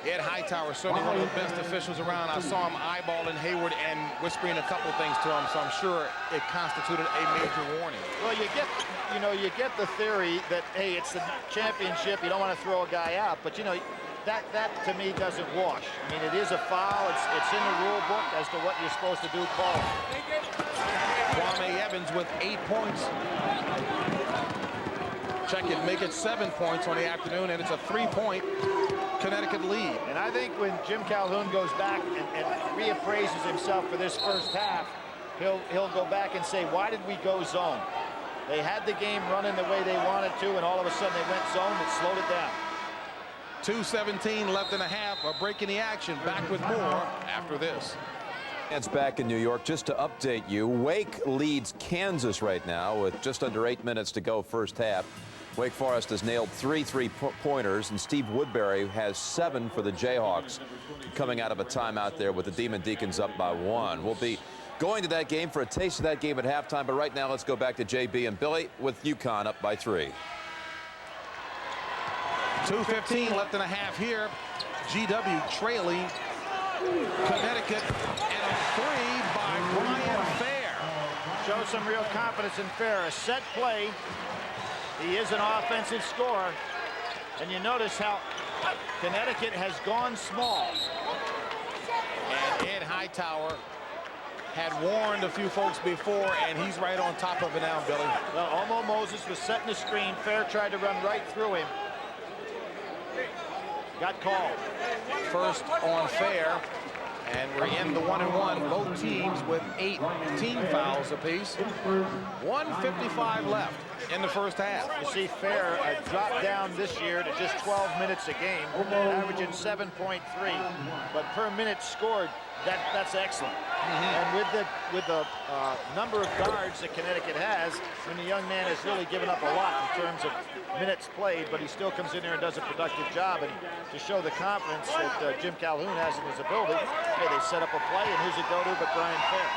Ed Hightower, certainly one of the best officials around. I saw him eyeballing Hayward and whispering a couple of things to him, so I'm sure it constituted a major warning. Well, you get the theory that, hey, it's the championship, you don't want to throw a guy out, but you know, that to me doesn't wash. I mean, it is a foul. It's in the rule book as to what you're supposed to do. Call. Kwame Evans with 8 points. Check it, make it 7 points on the afternoon, and it's a 3-point Connecticut lead. And I think when Jim Calhoun goes back and reappraises himself for this first half, he'll go back and say, why did we go zone? They had the game running the way they wanted to, and all of a sudden they went zone and slowed it down. 2:17 left in the half. A break in the action. Back with more after this. It's back in New York. Just to update you, Wake leads Kansas right now with just under 8 minutes to go first half. Wake Forest has nailed 3 3-pointers, and Steve Woodbury has 7 for the Jayhawks, coming out of a timeout there with the Demon Deacons up by 1. We'll be going to that game for a taste of that game at halftime, but right now let's go back to JB and Billy with UConn up by 3. 2:15 left in a half here. GW trailing Connecticut, and a 3 by Brian Fair. Shows some real confidence in Fair. A set play. He is an offensive scorer. And you notice how Connecticut has gone small. And Ed Hightower had warned a few folks before, and he's right on top of it now, Billy. Well, Omo Moses was setting the screen. Fair tried to run right through him. Got called. First on Fair, and we're in the 1-and-1. Both teams with 8 team fouls apiece. 1:55 left in the first half. You see Fair dropped down this year to just 12 minutes a game, averaging 7.3, but per minute scored, that's excellent. And with the number of guards that Connecticut has, when the young man has really given up a lot in terms of minutes played, but he still comes in there and does a productive job. And to show the confidence that Jim Calhoun has in his ability, hey, they set up a play, and who's it go to but Brian Fair?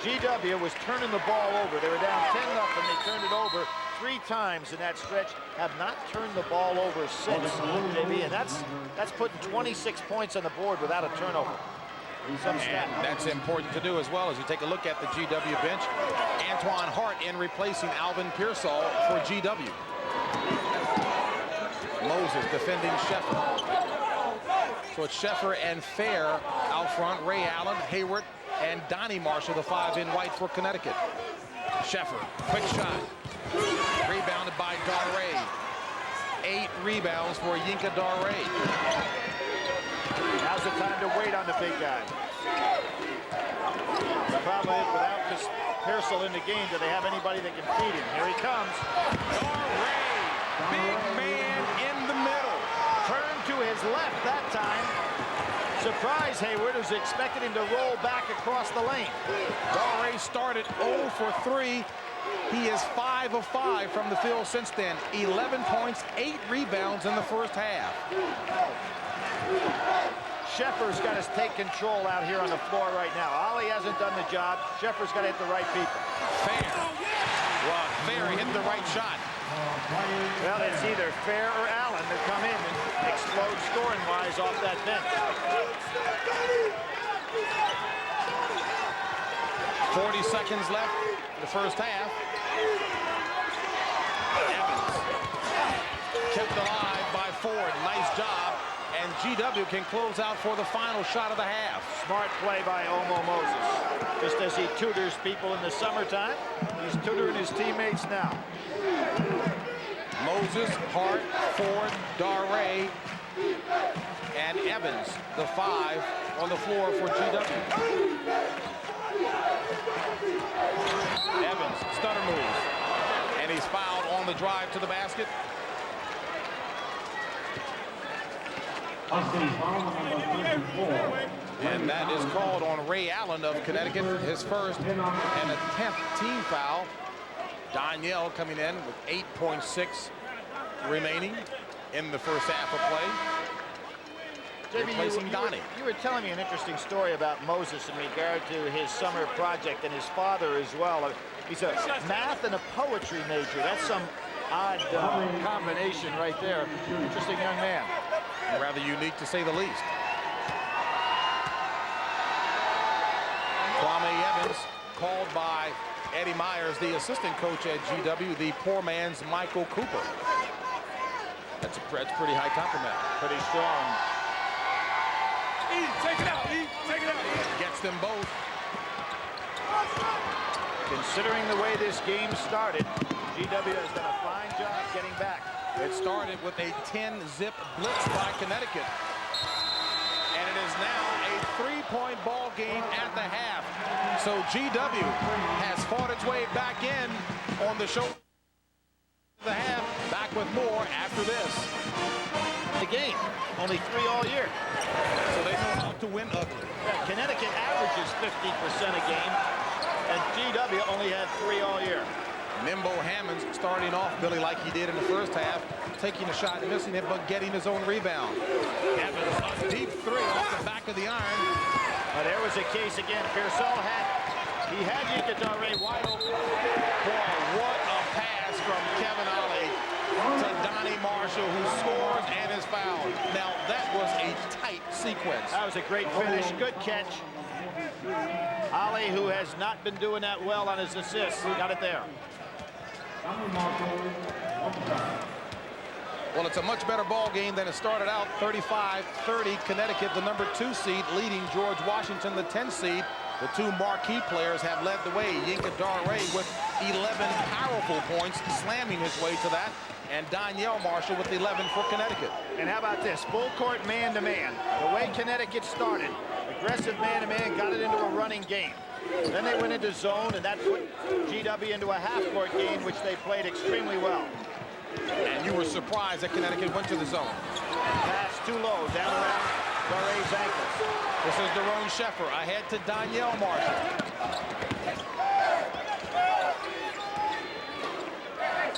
GW was turning the ball over. They were down 10-0. They turned it over 3 times in that stretch. Have not turned the ball over since, JB, and that's putting 26 points on the board without a turnover. And that's important to do as well as you take a look at the GW bench. Antoine Hart in replacing Alvin Pearsall for GW. Moses defending Sheffer. So it's Sheffer and Fair out front. Ray Allen, Hayward, and Donnie Marshall, the 5 in white for Connecticut. Sheffer, quick shot. Rebounded by Darray. 8 rebounds for Yinka Darray. Now's the time to wait on the big guy. The problem is, without Pearsall in the game, do they have anybody that can feed him? Here he comes. Darray, big man in the middle. Turned to his left that time. Surprise Hayward, who's expected him to roll back across the lane. Darray started 0 for 3. He is 5 of 5 from the field since then. 11 points, 8 rebounds in the first half. Sheffer's got to take control out here on the floor right now. Ollie hasn't done the job. Sheffer's got to hit the right people. Fair. Well, Fair hit the right shot. Well, it's either Fair or Allen that come in and explode scoring-wise off that bench. 40 seconds left in the first half. Evans kept alive by Ford. Nice job. And GW can close out for the final shot of the half. Smart play by Omo Moses. Just as he tutors people in the summertime, he's tutoring his teammates now. Moses, Hart, Ford, Darray, and Evans, the 5 on the floor for GW. Evans, stutter move. And he's fouled on the drive to the basket. And that is called on Ray Allen of Connecticut, his first and a 10th team foul. Danielle coming in with 8.6 remaining in the first half of play. Replacing Donnie. You were telling me an interesting story about Moses in regard to his summer project and his father as well. He's a math and a poetry major. That's some odd combination right there. Interesting young man. Rather unique to say the least. Kwame Evans called by Eddie Myers, the assistant coach at GW, the poor man's Michael Cooper. That's pretty high compliment. Pretty strong. Take it out, E. Take it out. Gets them both. Considering the way this game started, GW has done a fine job getting back. It started with a 10-zip blitz by Connecticut. And it is now a 3-point ball game at the half. So GW has fought its way back in on the show. The half. back with more after this. The game, only 3 all year. So they know how to win ugly. Yeah, Connecticut averages 50% a game, and GW only had 3 all year. Nimbo Hammonds starting off, Billy, like he did in the first half, taking a shot, missing it, but getting his own rebound. Hammonds, a deep 3 off the back of the iron. There was a case again. Pearsall had Yinka Dare wide open. Boy, what a pass from Kevin Ollie to Donnie Marshall, who scores and is fouled. Now, that was a tight sequence. That was a great finish. Good catch. Ollie, who has not been doing that well on his assists, got it there. Well, it's a much better ball game than it started out. 35-30, Connecticut, the number 2 seed, leading George Washington, the 10 seed. The 2 marquee players have led the way. Yinka Dare with 11 powerful points, slamming his way to that. And Danielle Marshall with 11 for Connecticut. And how about this? Full court man-to-man. The way Connecticut started, aggressive man-to-man, got it into a running game. Then they went into zone, and that put GW into a half-court game, which they played extremely well. And you were surprised that Connecticut went to the zone. Pass too low, down around Dare's ankles. This is Daron Sheffer ahead to Danielle Marshall.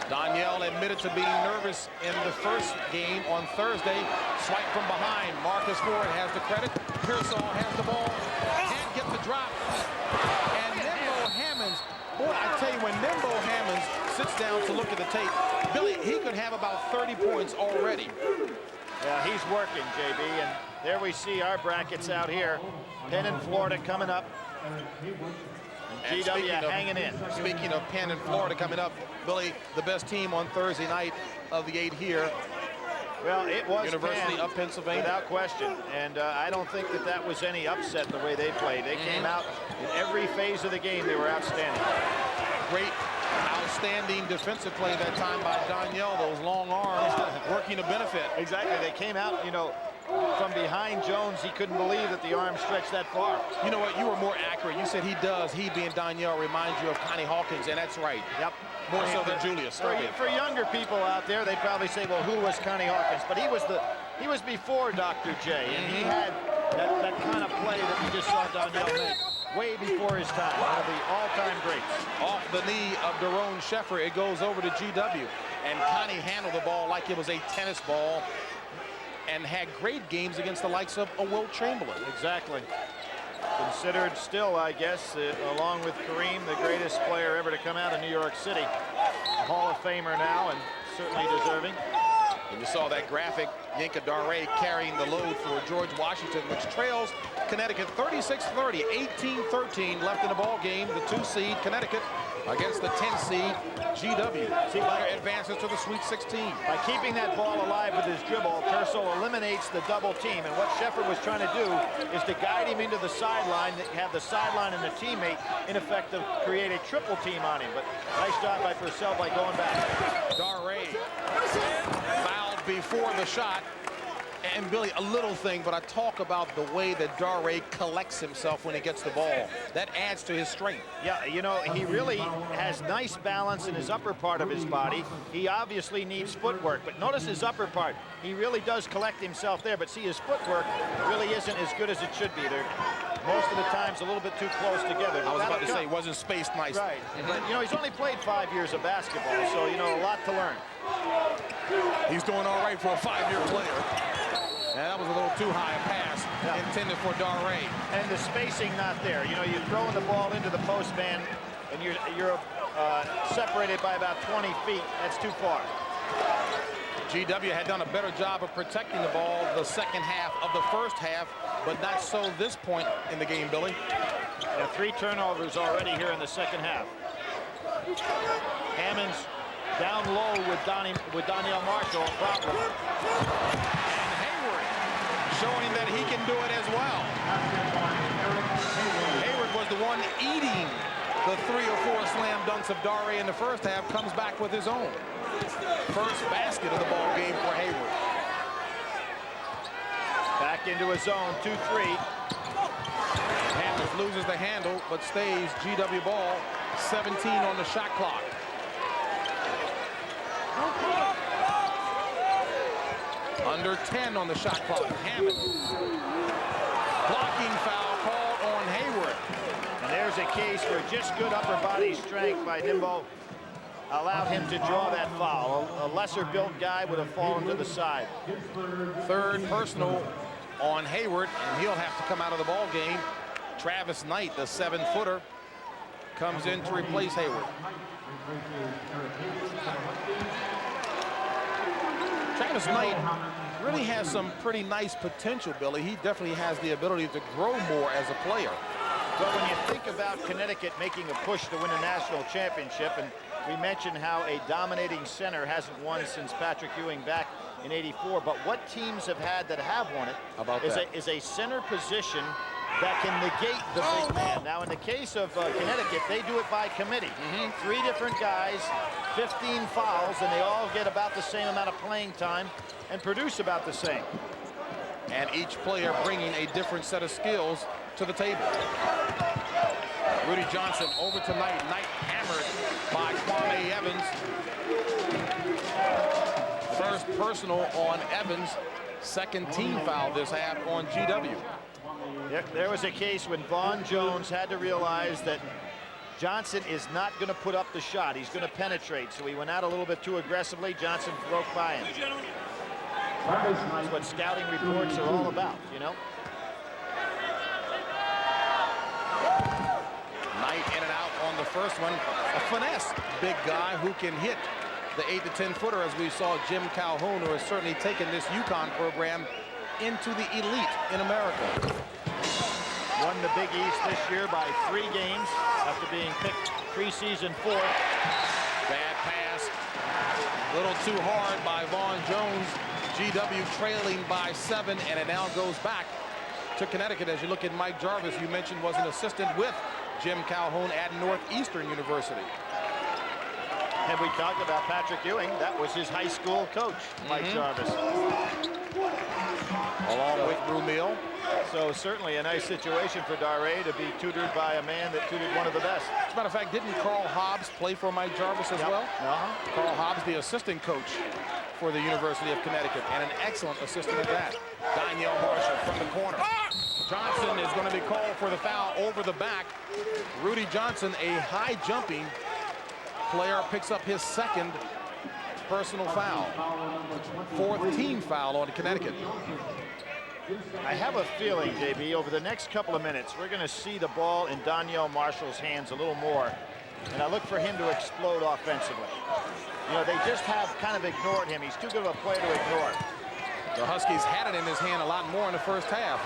Danielle admitted to being nervous in the first game on Thursday. Swipe from behind. Marcus Ford has the credit. Pearsall has the ball. Can't get the drop. And Nimbo Hammonds, boy, I tell you, when Nimbo Hammonds sits down to look at the tape, Billy, he could have about 30 points already. Yeah, he's working, JB, and there we see our brackets out here. Penn and Florida coming up. And GW hanging in. Speaking of Penn and Florida coming up, Billy, the best team on Thursday night of the 8 here. Well, it was University Penn, of Pennsylvania. without question. And I don't think that was any upset the way they played. They came out in every phase of the game. They were outstanding. Great, outstanding defensive play that time by Danielle. Those long arms working to benefit. Exactly. They came out, you know, from behind Jones. He couldn't believe that the arm stretched that far. You know what? You were more accurate. You said he does. He being Danielle reminds you of Connie Hawkins, and that's right. Yep. More so than Julius. For younger people out there, they probably say, well, who was Connie Hawkins? But he was before Dr. J, and he had that kind of play that we just saw Danielle make. Way before his time. One of the all-time greats. Off the knee of Daron Sheffer, it goes over to GW. And Connie handled the ball like it was a tennis ball and had great games against the likes of a Wilt Chamberlain. Exactly. Considered still, I guess, along with Kareem, the greatest player ever to come out of New York City. A Hall of Famer now, and certainly deserving. And you saw that graphic, Yinka Dare carrying the load for George Washington, which trails Connecticut 36-30, 18-13 left in the ball game. The 2 seed Connecticut against the 10 seed GW. Player advances to the Sweet 16. By keeping that ball alive with his dribble, Pearsall eliminates the double team. And what Sheffer was trying to do is to guide him into the sideline, have the sideline and the teammate, in effect, to create a triple team on him. But nice job by Purcell by going back. Dare fouled before the shot. And Billy, a little thing, but I talk about the way that Dare collects himself when he gets the ball. That adds to his strength. Yeah, you know, he really has nice balance in his upper part of his body. He obviously needs footwork, but notice his upper part. He really does collect himself there, but see, his footwork really isn't as good as it should be. They're most of the times a little bit too close together. I was about to say, it wasn't spaced nicely. Right, but you know, he's only played 5 years of basketball, so, you know, a lot to learn. He's doing all right for a 5-year player. And that was a little too high a pass intended for Dare. And the spacing not there. You know, you're throwing the ball into the post man, and you're separated by about 20 feet. That's too far. GW had done a better job of protecting the ball the second half of the first half, but not so this point in the game, Billy. Yeah, 3 turnovers already here in the second half. Hammonds down low with Danielle Marshall. Problem. Showing that he can do it as well. Hayward was the one eating the 3 or 4 slam dunks of Dare in the first half, comes back with his own. First basket of the ball game for Hayward. Back into a zone, 2-3. Hammonds loses the handle, but stays GW ball, 17 on the shot clock. Under 10 on the shot clock. Hammond. Blocking foul called on Hayward. And there's a case where just good upper body strength by Nimbo allowed him to draw that foul. A lesser built guy would have fallen to the side. Third personal on Hayward, and he'll have to come out of the ball game. Travis Knight, the 7-footer, comes in to replace Hayward. Travis Knight really has some pretty nice potential, Billy. He definitely has the ability to grow more as a player. But when you think about Connecticut making a push to win a national championship, and we mentioned how a dominating center hasn't won since Patrick Ewing back in '84, but what teams have had that have won it is a center position that can negate the big man. Now, in the case of Connecticut, they do it by committee. 3 different guys, 15 fouls, and they all get about the same amount of playing time and produce about the same. And each player bringing a different set of skills to the table. Rudy Johnson over to Knight. Knight hammered by Kwame Evans. First personal on Evans. Second team foul this half on GW. There was a case when Vaughn Jones had to realize that Johnson is not going to put up the shot. He's going to penetrate. So he went out a little bit too aggressively. Johnson broke by him. That's what scouting reports are all about, you know. Knight in and out on the first one. A finesse big guy who can hit the 8 to 10 footer, as we saw Jim Calhoun, who has certainly taken this UConn program into the elite in America. Won the Big East this year by 3 games after being picked preseason 4th. Bad pass. A little too hard by Vaughn Jones. GW trailing by 7, and it now goes back to Connecticut. As you look at Mike Jarvis, you mentioned was an assistant with Jim Calhoun at Northeastern University. And we talked about Patrick Ewing. That was his high school coach, Mike Jarvis. Along with Brumil. So certainly a nice situation for Daré to be tutored by a man that tutored one of the best. As a matter of fact, didn't Carl Hobbs play for Mike Jarvis as well? Carl Hobbs, the assistant coach for the University of Connecticut, and an excellent assistant at that. Danielle Marshall from the corner. Johnson is going to be called for the foul over the back. Rudy Johnson, a high jumping player, picks up his second personal foul. 4th team foul on Connecticut. I have a feeling, JB, over the next couple of minutes, we're going to see the ball in Danielle Marshall's hands a little more. And I look for him to explode offensively. You know, they just have kind of ignored him. He's too good of a player to ignore. The Huskies had it in his hand a lot more in the first half.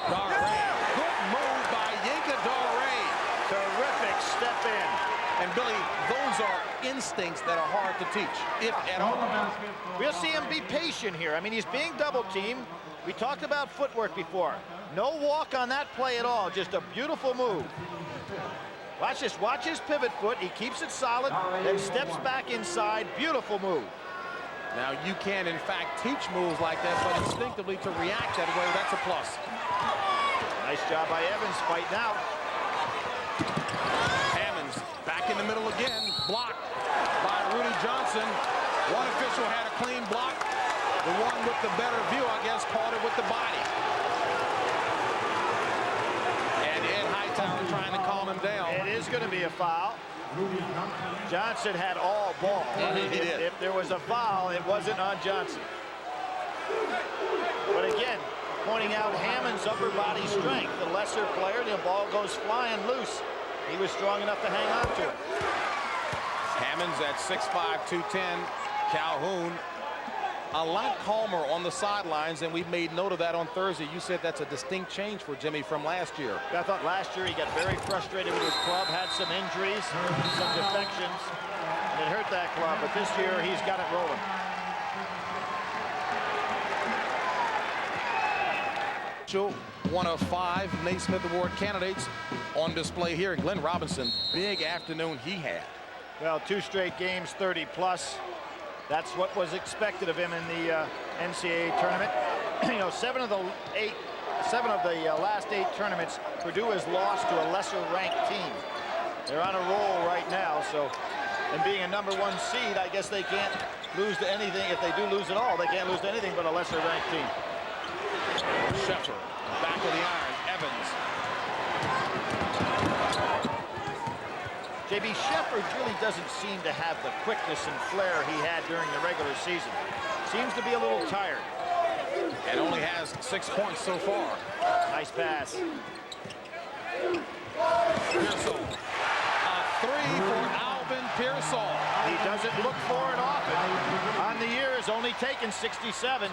Daré, good move by Yinka Daré. Terrific step in. And Billy, those are instincts that are hard to teach, if at all. We'll see him be patient here. I mean, he's being double teamed. We talked about footwork before. No walk on that play at all. Just a beautiful move. Watch this. Watch his pivot foot. He keeps it solid, then steps back inside. Beautiful move. Now, you can, in fact, teach moves like that, but instinctively to react that way, that's a plus. Nice job by Evans fighting out. Hammonds back in the middle again. Blocked by Rudy Johnson. One official had a clean block. The one with the better view, I guess, caught it with the body. And Ed Hightower trying to calm him down. It is going to be a foul. Johnson had all ball. If there was a foul, it wasn't on Johnson. But again, pointing out Hammond's upper body strength. The lesser player, the ball goes flying loose. He was strong enough to hang on to it. Hammond's at 6'5", 210. Calhoun a lot calmer on the sidelines, and we made note of that on Thursday. You said that's a distinct change for Jimmy from last year. I thought last year he got very frustrated with his club, had some injuries, some defections, and it hurt that club, but this year he's got it rolling. One of 5 Naismith Award candidates on display here. Glenn Robinson, big afternoon he had. Well, 2 straight games, 30+. That's what was expected of him in the NCAA tournament. You know, 7 of the last 8 tournaments, Purdue has lost to a lesser-ranked team. They're on a roll right now, so, and being a #1 seed, I guess they can't lose to anything. If they do lose at all, they can't lose to anything but a lesser-ranked team. Sheffer, back of the iron. Evans. J.B. Shepard really doesn't seem to have the quickness and flair he had during the regular season. Seems to be a little tired. And only has 6 points so far. Nice pass. Pearsall. A three for Alvin Pearsall. He doesn't look for it often. On the year has only taken 67.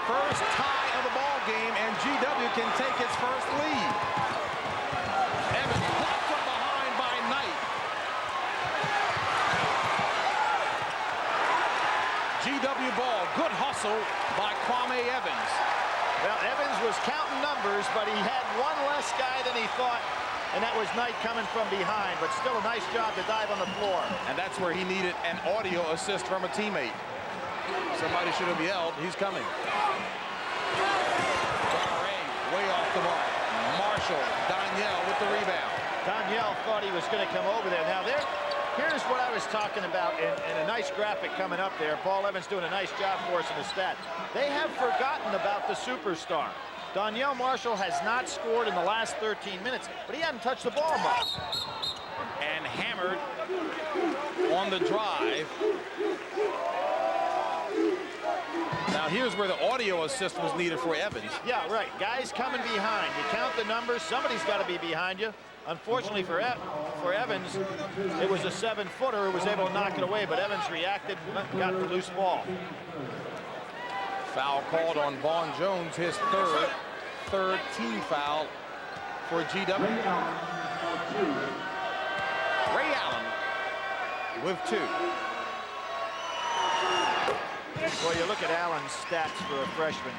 First tie of the ball game, and GW can take its first lead. Evans blocked from behind by Knight. GW ball. Good hustle by Kwame Evans. Well, Evans was counting numbers, but he had one less guy than he thought, and that was Knight coming from behind, but still a nice job to dive on the floor. And that's where he needed an audio assist from a teammate. Somebody should have yelled, he's coming. Way off the mark. Marshall, Danielle with the rebound. Danielle thought he was going to come over there. Now, here's what I was talking about, and a nice graphic coming up there. Paul Evans doing a nice job for us in the stat. They have forgotten about the superstar. Danielle Marshall has not scored in the last 13 minutes, but he hadn't touched the ball much. And hammered on the drive. Now here's where the audio assist was needed for Evans. Yeah, right. Guys coming behind. You count the numbers. Somebody's got to be behind you. Unfortunately for Evans, it was a 7-footer who was able to knock it away, but Evans reacted and got the loose ball. Foul called on Vaughn Jones, his third team foul for GW. Ray Allen with 2. Well, you look at Allen's stats for a freshman.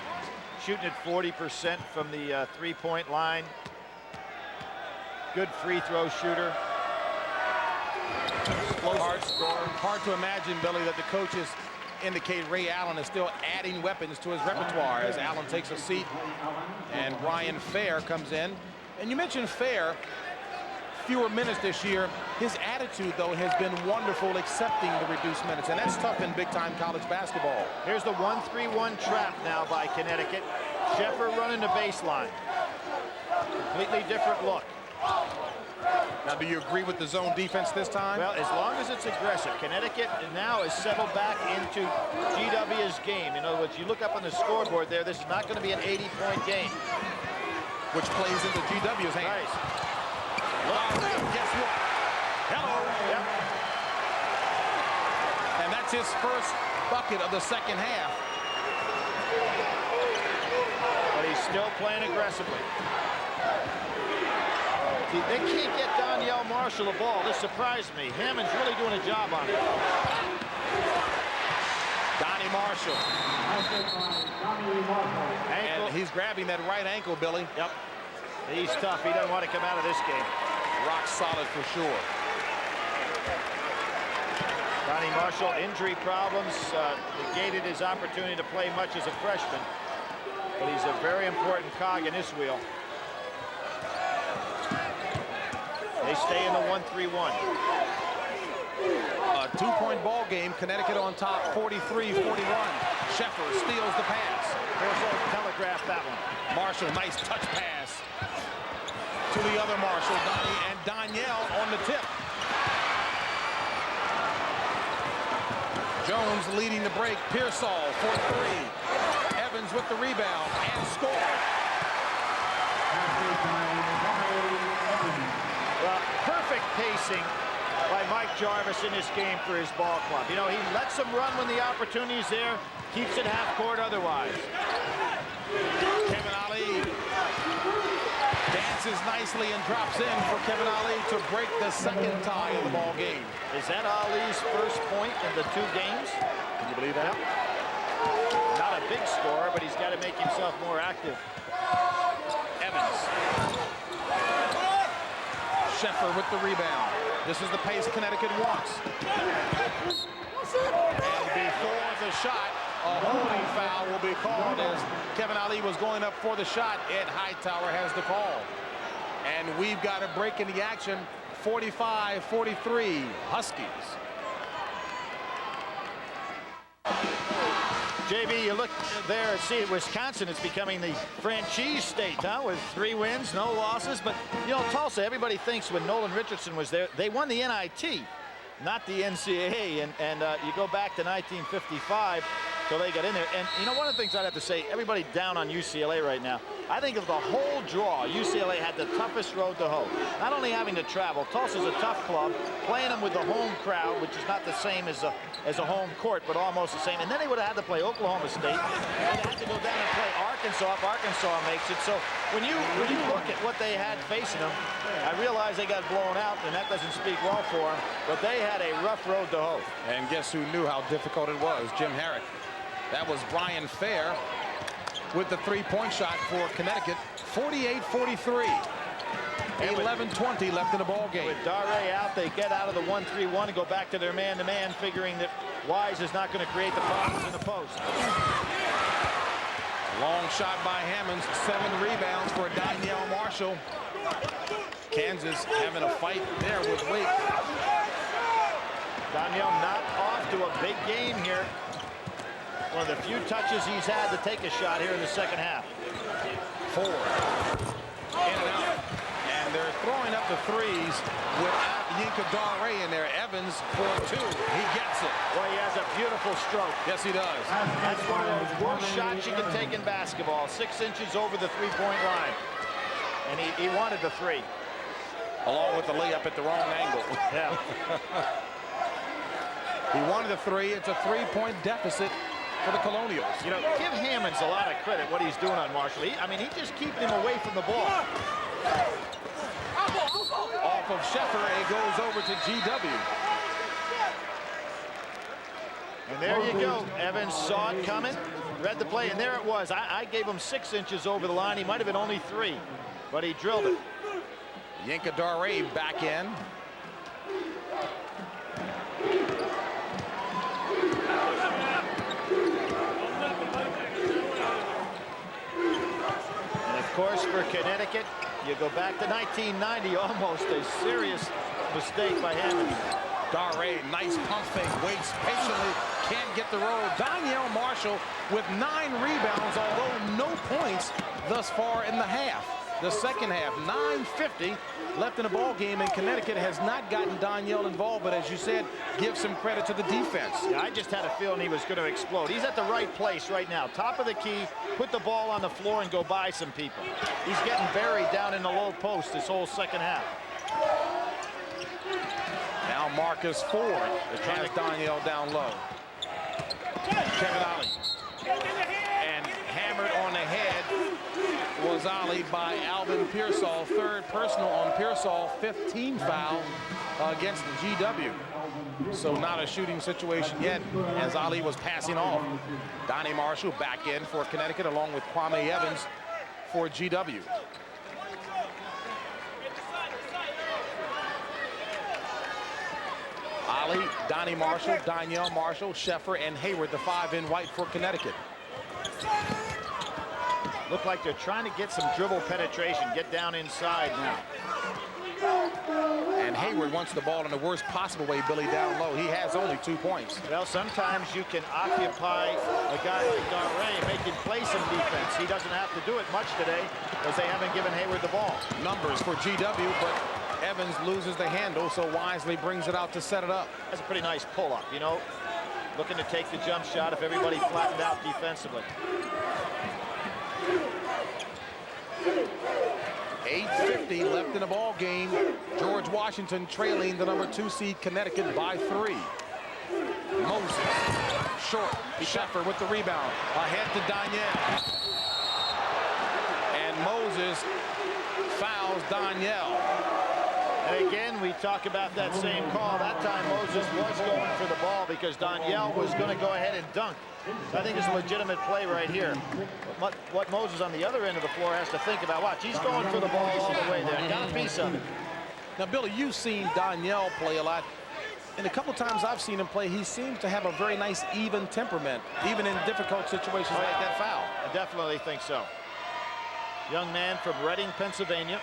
Shooting at 40% from the three-point line. Good free throw shooter. Hard to imagine, Billy, that the coaches indicate Ray Allen is still adding weapons to his repertoire as Allen takes a seat and Ryan Fair comes in. And you mentioned Fair, fewer minutes this year. His attitude, though, has been wonderful accepting the reduced minutes, and that's tough in big-time college basketball. Here's the 1-3-1 trap now by Connecticut. Sheffer running the baseline. Completely different look. Now, do you agree with the zone defense this time? Well, as long as it's aggressive. Connecticut now has settled back into GW's game. In other words, you look up on the scoreboard there, this is not going to be an 80-point game. Which plays into GW's hands. Nice. Guess what? Hello. Yep. And that's his first bucket of the second half. But he's still playing aggressively. See, they can't get Danielle Marshall the ball. This surprised me. Hammond's really doing a job on it. Donnie Marshall. And he's grabbing that right ankle, Billy. Yep. He's tough. He doesn't want to come out of this game. Rock solid for sure. Donnie Marshall, injury problems, negated his opportunity to play much as a freshman. But he's a very important cog in this wheel. They stay in the 1-3-1. A 2-point ball game. Connecticut on top, 43-41. Sheffer steals the pass. Pearsall telegraphed that one. Marshall, nice touch pass to the other Marshall, Donnie, and Danielle on the tip. Jones leading the break. Pearsall for 3. Evans with the rebound and score. Well, perfect pacing by Mike Jarvis in this game for his ball club. You know, he lets them run when the opportunity's there, keeps it half court otherwise. Kevin Ali dances nicely and drops in for Kevin Ali to break the second tie of the ball game. Is that Ali's first point in the 2 games? Can you believe that? Not a big scorer, but he's got to make himself more active. Evans. Sheffer with the rebound. This is the pace Connecticut wants. And before the shot, a holding foul will be called as Kevin Ali was going up for the shot. Ed Hightower has the call. And we've got a break in the action. 45-43 Huskies. JB, you look there and see Wisconsin is becoming the franchise state, huh? With 3 wins, no losses. But, you know, Tulsa, everybody thinks when Nolan Richardson was there, they won the NIT, not the NCAA. And you go back to 1955 till they got in there. And, you know, one of the things I'd have to say, everybody down on UCLA right now, I think of the whole draw, UCLA had the toughest road to hoe. Not only having to travel, Tulsa's a tough club, playing them with the home crowd, which is not the same as a home court, but almost the same. And then they would have had to play Oklahoma State. They'd had to go down and play Arkansas if Arkansas makes it. So when you look at what they had facing them, I realize they got blown out, and that doesn't speak well for them, but they had a rough road to hoe. And guess who knew how difficult it was? Jim Herrick. That was Brian Fair with the 3-point shot for Connecticut. 48-43. 11:20 left in the ball game. With Daré out, they get out of the 1-3-1 and go back to their man-to-man, figuring that Wise is not going to create the problems in the post. Long shot by Hammonds. 7 rebounds for Donyell Marshall. Kansas having a fight there with Wake. Donyell not off to a big game here. One of the few touches he's had to take a shot here in the second half. Ford. In and out. And they're throwing up the threes without Yinka Daré in there. Evans for 2. He gets it. Boy, he has a beautiful stroke. Yes, he does. That's one of those worst shots you can take in basketball. 6 inches over the 3-point line. And he wanted the 3. Along with the layup at the wrong angle. Yeah. He wanted the 3. It's a 3-point deficit for the Colonials. You know, give Hammonds a lot of credit what he's doing on Marshall. I mean, he's just keeping him away from the ball. Off of Sheffer, it goes over to GW. And there you go. Evans saw it coming, read the play, and there it was. I gave him 6 inches over the line. He might have been only 3, but he drilled it. Yinka Daré back in. Of course, for Connecticut, you go back to 1990, almost a serious mistake by Hammonds. Daré, nice pump fake, waits patiently, can't get the roll. Donyell Marshall with 9 rebounds, although no points thus far in the half. The second half, 9:50 left in the ball game, and Connecticut has not gotten Donyell involved, but as you said, give some credit to the defense. Yeah, I just had a feeling he was going to explode. He's at the right place right now. Top of the key, put the ball on the floor and go by some people. He's getting buried down in the low post this whole second half. Now Marcus Ford has Donyell down low. Kevin Ollie. And hammered on the head was Ollie by Alvin Pearsall. 3rd personal on Pearsall, 5th team foul against the GW. So not a shooting situation yet as Ali was passing off. Donnie Marshall back in for Connecticut along with Kwame Evans for GW. Ali, Donnie Marshall, Donyell Marshall, Sheffer, and Hayward, the 5 in white for Connecticut. Look like they're trying to get some dribble penetration, get down inside now. And Hayward wants the ball in the worst possible way, Billy, down low. He has only 2 points. Well, sometimes you can occupy a guy like Daré, make him play some defense. He doesn't have to do it much today because they haven't given Hayward the ball. Numbers for GW, but Evans loses the handle, so wisely brings it out to set it up. That's a pretty nice pull-up, you know, looking to take the jump shot if everybody flattened out defensively. 8:50 left in the ball game. George Washington trailing the number 2 seed Connecticut by 3. Moses, short. Sheffer with the rebound. Ahead to Donyell. And Moses fouls Donyell. And again, we talk about that same call. That time Moses was going for the ball because Donyell was going to go ahead and dunk. So I think it's a legitimate play right here. What Moses on the other end of the floor has to think about. Watch, he's going for the ball all the way there. Got a piece of it. Now, Billy, you've seen Donyell play a lot. And a couple times I've seen him play, he seems to have a very nice, even temperament, even in difficult situations like that foul. I definitely think so. young man from Reading, Pennsylvania.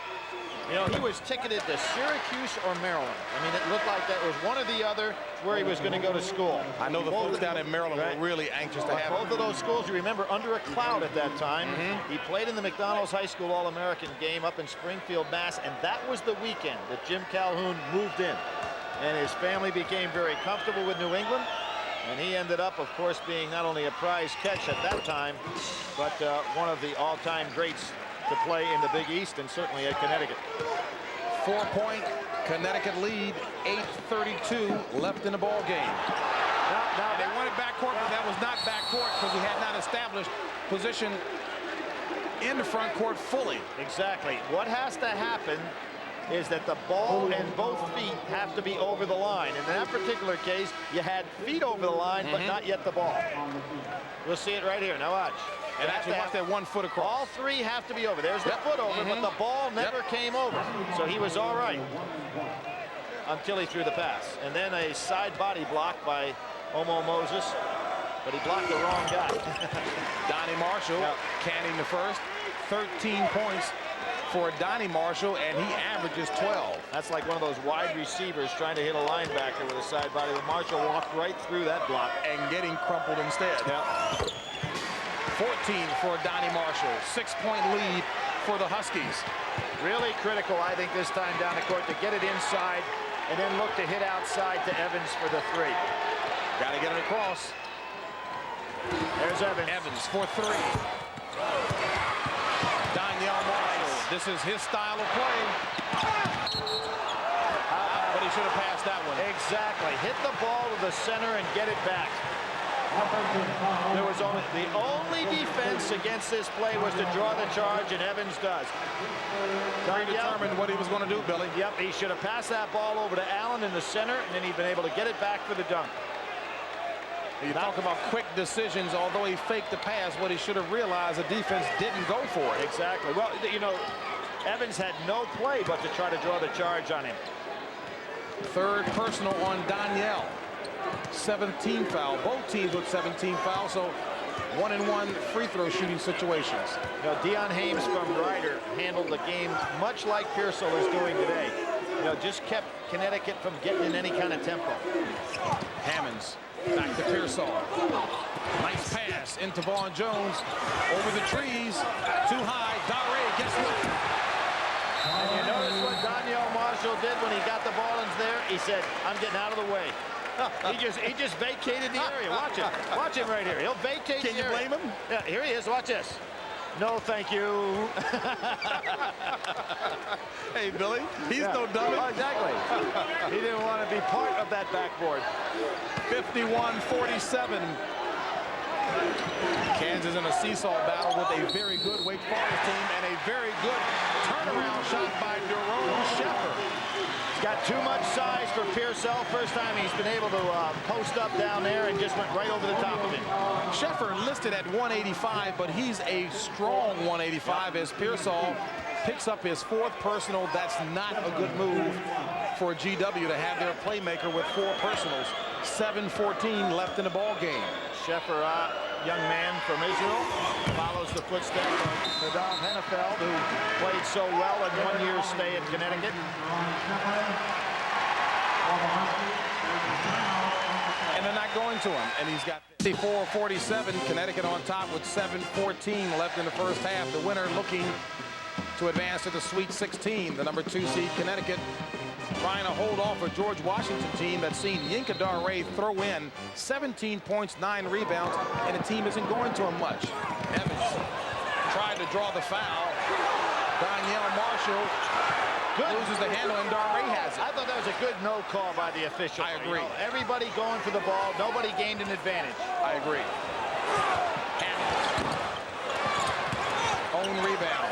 You know, he was ticketed to Syracuse or Maryland. I mean, it looked like that was one or the other where he was going to go to school. I know the folks down in Maryland were really anxious to have both him. of those schools, you remember, under a cloud at that time. He played in the McDonald's High School All-American game up in Springfield, Mass., and that was the weekend that Jim Calhoun moved in. And his family became very comfortable with New England. And he ended up, of course, being not only a prize catch at that time, but one of the all-time greats to play in the Big East and certainly at Connecticut. 4-point Connecticut lead, 8:32 left in the ball game. Now they wanted backcourt, but that was not backcourt because he had not established position in the front court fully. Exactly. What has to happen is that the ball and both feet have to be over the line. In that particular case, you had feet over the line, but not yet the ball. We'll see it right here. Now watch. And actually watch that 1 foot across. All three have to be over. There's the foot over, but the ball never came over. So he was all right until he threw the pass. And then a side body block by Omo Moses, but he blocked the wrong guy. Donnie Marshall canning the first. 13 points for Donnie Marshall, and he averages 12. That's like one of those wide receivers trying to hit a linebacker with a side body. Marshall walked right through that block. And getting crumpled instead. 14 for Donnie Marshall. 6-point lead for the Huskies. Really critical, I think, this time down the court to get it inside and then look to hit outside to Evans for the three. Got to get it across. There's Evans. Evans for three. Danielle Marshall. This is his style of play. But he should have passed that one. Exactly. Hit the ball to the center and get it back. There was the only defense against this play was to draw the charge, and Evans does. Predetermined what he was going to do, Billy. Yep, he should have passed that ball over to Allen in the center, and then he'd been able to get it back for the dunk. You talk about quick decisions. Although he faked the pass, what he should have realized, the defense didn't go for it. Exactly. Well, you know, Evans had no play but to try to draw the charge on him. Third personal on Danielle. 17 foul. Both teams with 17 fouls, so 1-and-1 free throw shooting situations. You know, Deion Hayes from Ryder handled the game much like Pearsall is doing today. You know, just kept Connecticut from getting in any kind of tempo. Hammonds back to Pearsall. Nice pass into Vaughn Jones. Over the trees. Too high. Dare, guess what? And you notice what Danielle Marshall did when he got the ball in there? He said, I'm getting out of the way. He just vacated the area. Watch it. Watch him right here. He'll vacate the area. Can you blame him? Yeah, here he is. Watch this. No, thank you. Hey, Billy, he's no dummy. Oh, exactly. He didn't want to be part of that backboard. 51-47. Kansas in a seesaw battle with a very good Wake Forest team and a very good turnaround shot by Jerome Sheffer. He's got too much size for Pearsall. First time he's been able to post up down there and just went right over the top of him. Sheffer listed at 185, but he's a strong 185 as Pearsall picks up his fourth personal. That's not a good move for GW to have their playmaker with 4 personals. 7:14 left in the ball game. Sheffer, young man from Israel, follows the footsteps of Nadav Hennefeld, who played so well in 1 year's stay in Connecticut. And they're not going to him. And he's got 54-47. Connecticut on top with 7:14 left in the first half. The winner looking to advance to the Sweet 16. The number 2 seed Connecticut trying to hold off a George Washington team that's seen Yinka Dare throw in 17 points, 9 rebounds, and the team isn't going to him much. Evans tried to draw the foul. Danielle Marshall loses the handle, and Dare has it. I thought that was a good no call by the official. I agree. You know, everybody going for the ball. Nobody gained an advantage. I agree. Own rebound.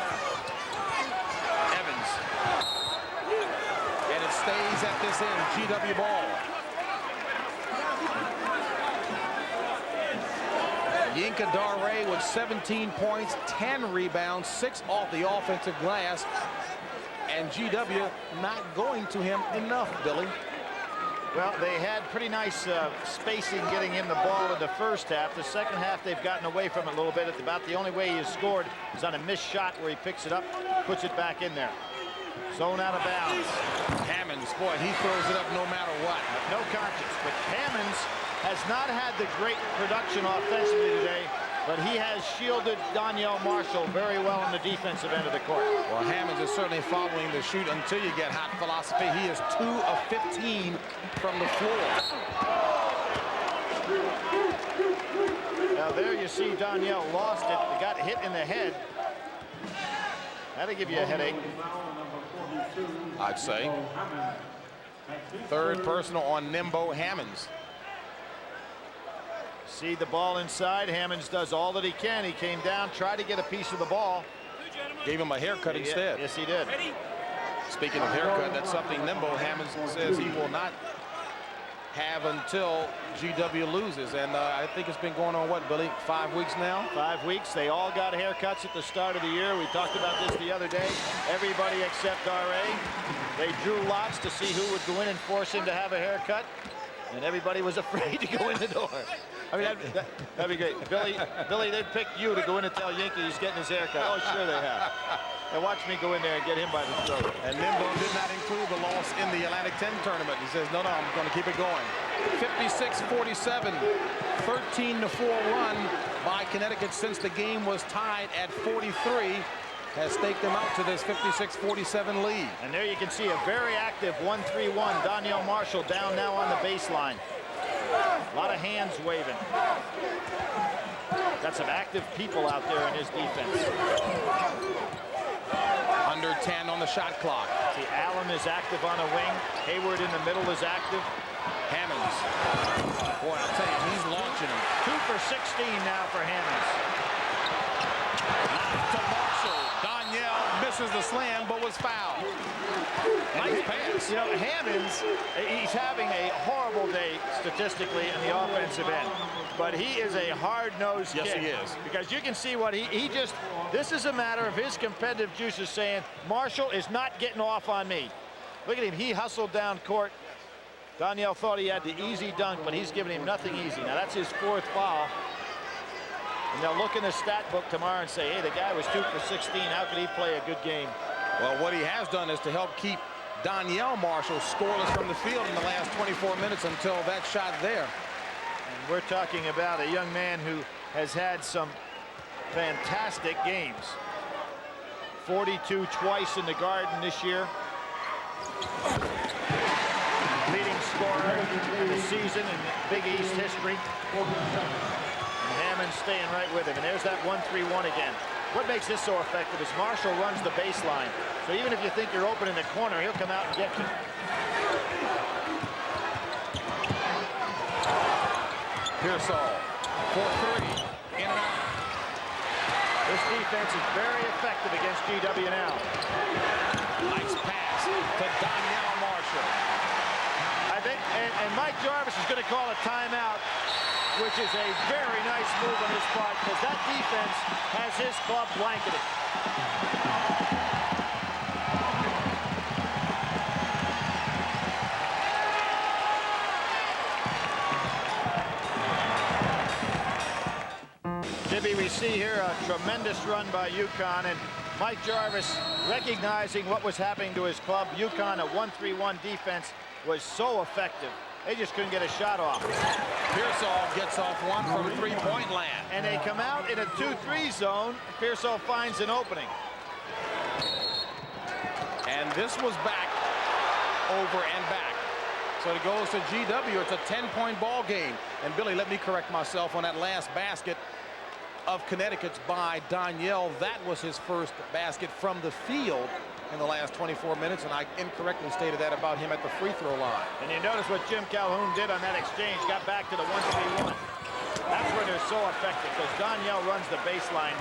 Evans. And it stays at this end. GW ball. Yinka Dare with 17 points, 10 rebounds, 6 off the offensive glass. And GW not going to him enough, Billy. Well, they had pretty nice spacing getting him the ball in the first half. The second half, they've gotten away from it a little bit. It's about the only way he has scored is on a missed shot where he picks it up, puts it back in there. Zone out of bounds. Hammonds, boy, he throws it up no matter what. No conscience, but Hammonds has not had the great production offensively today, but he has shielded Donyell Marshall very well on the defensive end of the court. Well, Hammonds is certainly following the shoot until you get hot philosophy. He is 2 of 15 from the floor. Now there you see Donyell lost it. He got hit in the head. That'll give you a headache. I'd say. Third personal on Nimbo Hammonds. See the ball inside. Hammonds does all that he can. He came down, tried to get a piece of the ball. Gave him a haircut instead. Yes, he did. Speaking of haircut, that's something Nimbo Hammonds says he will not have until GW loses. And I think it's been going on, what, Billy, 5 weeks now? 5 weeks. They all got haircuts at the start of the year. We talked about this the other day. Everybody except R.A. They drew lots to see who would go in and force him to have a haircut. And everybody was afraid to go in the door. I mean, that'd be great. Billy, they picked you to go in and tell Yankee he's getting his haircut. Oh, sure they have. Now watch me go in there and get him by the throat. And Nimbo did not include the loss in the Atlantic 10 tournament. He says, no, I'm going to keep it going. 56-47, 13-4 run by Connecticut since the game was tied at 43. Has staked them out to this 56-47 lead. And there you can see a very active 1-3-1. Donyell Marshall down now on the baseline. A lot of hands waving. Got some active people out there in his defense. Under 10 on the shot clock. See, Allen is active on a wing. Hayward in the middle is active. Hammonds. Boy, I'll tell you, he's launching him. 2 for 16 now for Hammonds. To Marshall. Donyell misses the slam, but was fouled. Nice pass. You know, Hammonds, he's having a horrible day statistically in the offensive end. But he is a hard-nosed kid. Yes, he is. Because you can see what he just, this is a matter of his competitive juices saying, Marshall is not getting off on me. Look at him, he hustled down court. Donyell thought he had the easy dunk, but he's giving him nothing easy. Now that's his 4th foul. And they'll look in the stat book tomorrow and say, hey, the guy was 2 for 16. How could he play a good game? Well, what he has done is to help keep Donyell Marshall scoreless from the field in the last 24 minutes until that shot there. And we're talking about a young man who has had some fantastic games. 42 twice in the Garden this year. Leading scorer in the season in Big East history. And Hammonds staying right with him. And there's that 1-3-1 again. What makes this so effective is Marshall runs the baseline. So even if you think you're open in the corner, he'll come out and get you. Pearsall for 3. In and out. This defense is very effective against GW now. Nice pass to Donyell Marshall. I think, and Mike Jarvis is going to call a timeout, which is a very nice move on his part because that defense has his club blanketed. Jimmy, we see here a tremendous run by UConn, and Mike Jarvis recognizing what was happening to his club. UConn, a 1-3-1 defense, was so effective. They just couldn't get a shot off. Pearsall gets off one from three-point land. And they come out in a 2-3 zone. Pearsall finds an opening. And this was back, over and back. So it goes to GW. It's a 10-point ball game. And Billy, let me correct myself on that last basket of Connecticut's by Donyell. That was his first basket from the field in the last 24 minutes, and I incorrectly stated that about him at the free throw line. And you notice what Jim Calhoun did on that exchange, got back to the 1-3-1. That's where they're so effective, because Donyell runs the baseline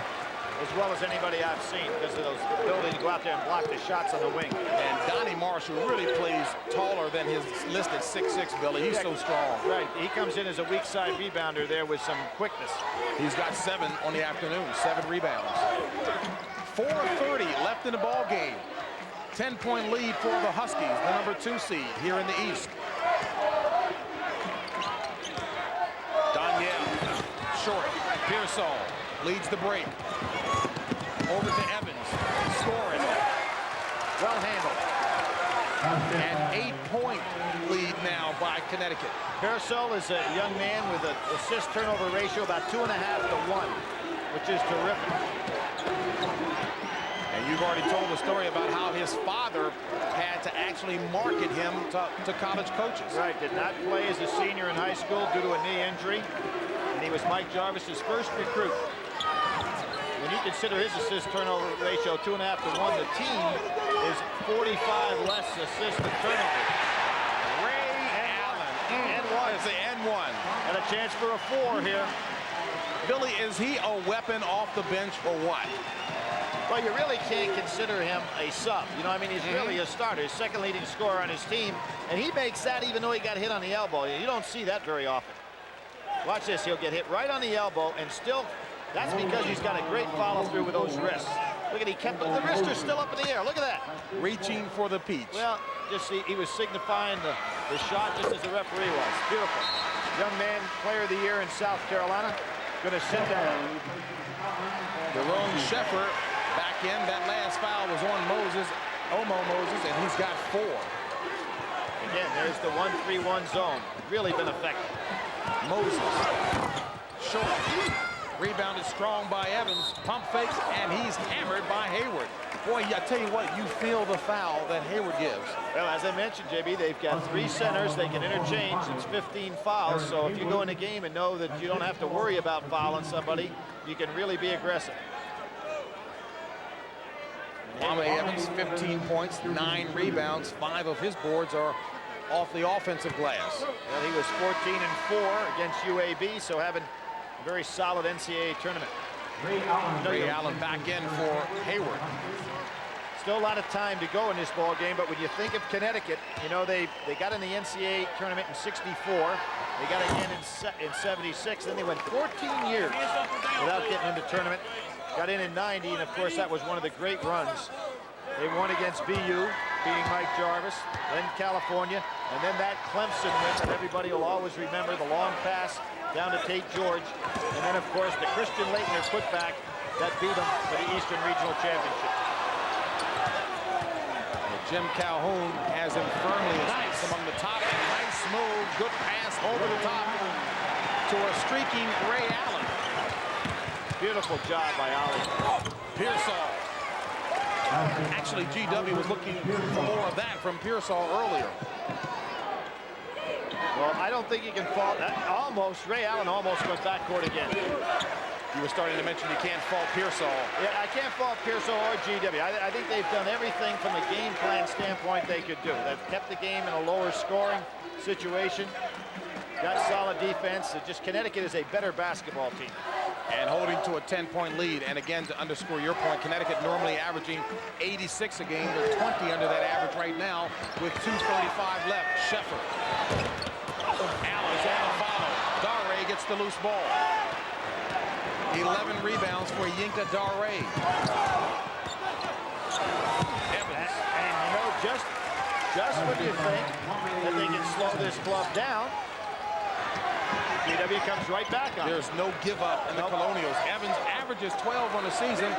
as well as anybody I've seen because of those ability to go out there and block the shots on the wing. And Donnie Marshall really plays taller than his listed 6'6", Billy. He's so strong. Right. He comes in as a weak side rebounder there with some quickness. He's got 7 on the afternoon, 7 rebounds. 4:30 left in the ball game. 10-point lead for the Huskies, the number 2 seed here in the East. Pearsall leads the break. Over to Evans, scoring. Well handled. An 8-point lead now by Connecticut. Pearsall is a young man with an assist-turnover ratio about 2.5 to 1, which is terrific. And you've already told the story about how his father had to actually market him to college coaches. Right, did not play as a senior in high school due to a knee injury, and he was Mike Jarvis's first recruit. When you consider his assist-turnover ratio 2.5 to 1, the team is 45 less assists to turnover. Ray Allen. N1. It's the N1. And a chance for a 4 here. Billy, is he a weapon off the bench or what? Well, you really can't consider him a sub. You know, I mean, he's really a starter, his second leading scorer on his team, and he makes that even though he got hit on the elbow. You don't see that very often. Watch this, he'll get hit right on the elbow and still, that's because he's got a great follow-through with those wrists. Look at, he kept, the wrists are still up in the air. Look at that. Reaching for the peach. Well, just see, he was signifying the shot just as the referee was. Beautiful. Young man, player of the year in South Carolina. Going to sit down. Jerome Sheffer back in. That last foul was on Omo Moses, and he's got 4. Again, there's the 1-3-1 zone. Really been effective. Moses. Short. Rebounded strong by Evans. Pump fakes, and he's hammered by Hayward. Boy, I tell you what, you feel the foul that Hayward gives. Well, as I mentioned, JB, they've got 3 centers. They can interchange. It's 15 fouls. So if you go in a game and know that you don't have to worry about fouling somebody, you can really be aggressive. Kwame Evans, 15 points, 9 rebounds. 5 of his boards are off the offensive glass. Well, he was 14-4 against UAB, so having a very solid NCAA tournament. Ray Allen back in for Hayward. Still a lot of time to go in this ball game, but when you think of Connecticut, you know, they got in the NCAA tournament in '64. They got again in '76. Then they went 14 years without getting into tournament. Got in '90, and of course that was one of the great runs. They won against BU, beating Mike Jarvis, then California, and then that Clemson win that everybody will always remember, the long pass down to Tate George, and then of course the Christian Laettner putback that beat them for the Eastern Regional Championship. Jim Calhoun has him firmly among the top. Nice move, good pass over the top to a streaking Ray Allen. Beautiful job by Ollie. Pearsall. Actually, GW was looking for more of that from Pearsall earlier. Well, I don't think you can fault that. Almost, Ray Allen almost went backcourt again. You were starting to mention you can't fault Pearsall. Yeah, I can't fault Pearsall or GW. I think they've done everything from a game plan standpoint they could do. They've kept the game in a lower scoring situation. Got solid defense. Just Connecticut is a better basketball team. And holding to a 10-point lead. And again, to underscore your point, Connecticut normally averaging 86 a game. They're 20 under that average right now with 2:35 left. Sheffer. Allen's on the follow. Dare gets the loose ball. 11 rebounds for Yinka Dare. Evans. And you know, just when you think that they can slow this club down, GW comes right back on. There's no give up in the Colonials. Evans averages 12 on the season.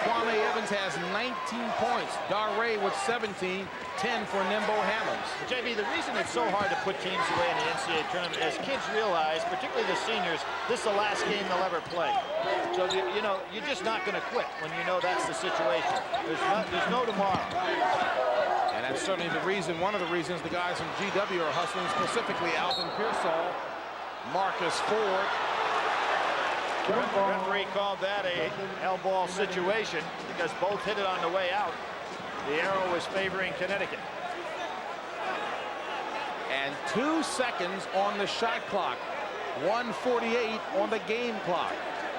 Kwame Evans has 19 points. Dare with 17, 10 for Nimbo Hammonds. JB, the reason it's so hard to put teams away in the NCAA tournament, as kids realize, particularly the seniors, this is the last game they'll ever play. So, you know, you're just not going to quit when you know that's the situation. There's no tomorrow. And that's certainly the reason, one of the reasons the guys from GW are hustling, specifically Alvin Pearsall, Marcus Ford. The referee called that a hell ball situation because both hit it on the way out. The arrow was favoring Connecticut. And 2 seconds on the shot clock. 1:48 on the game clock.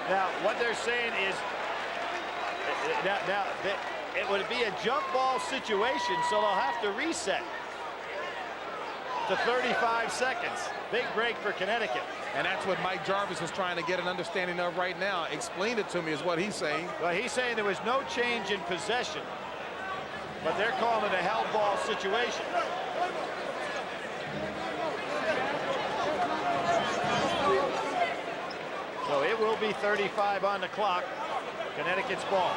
Now, what they're saying is, it would be a jump ball situation, so they'll have to reset to 35 seconds. Big break for Connecticut. And that's what Mike Jarvis is trying to get an understanding of right now. Explain it to me is what he's saying. Well, he's saying there was no change in possession, but they're calling it a hell ball situation. So it will be 35 on the clock. Connecticut's ball.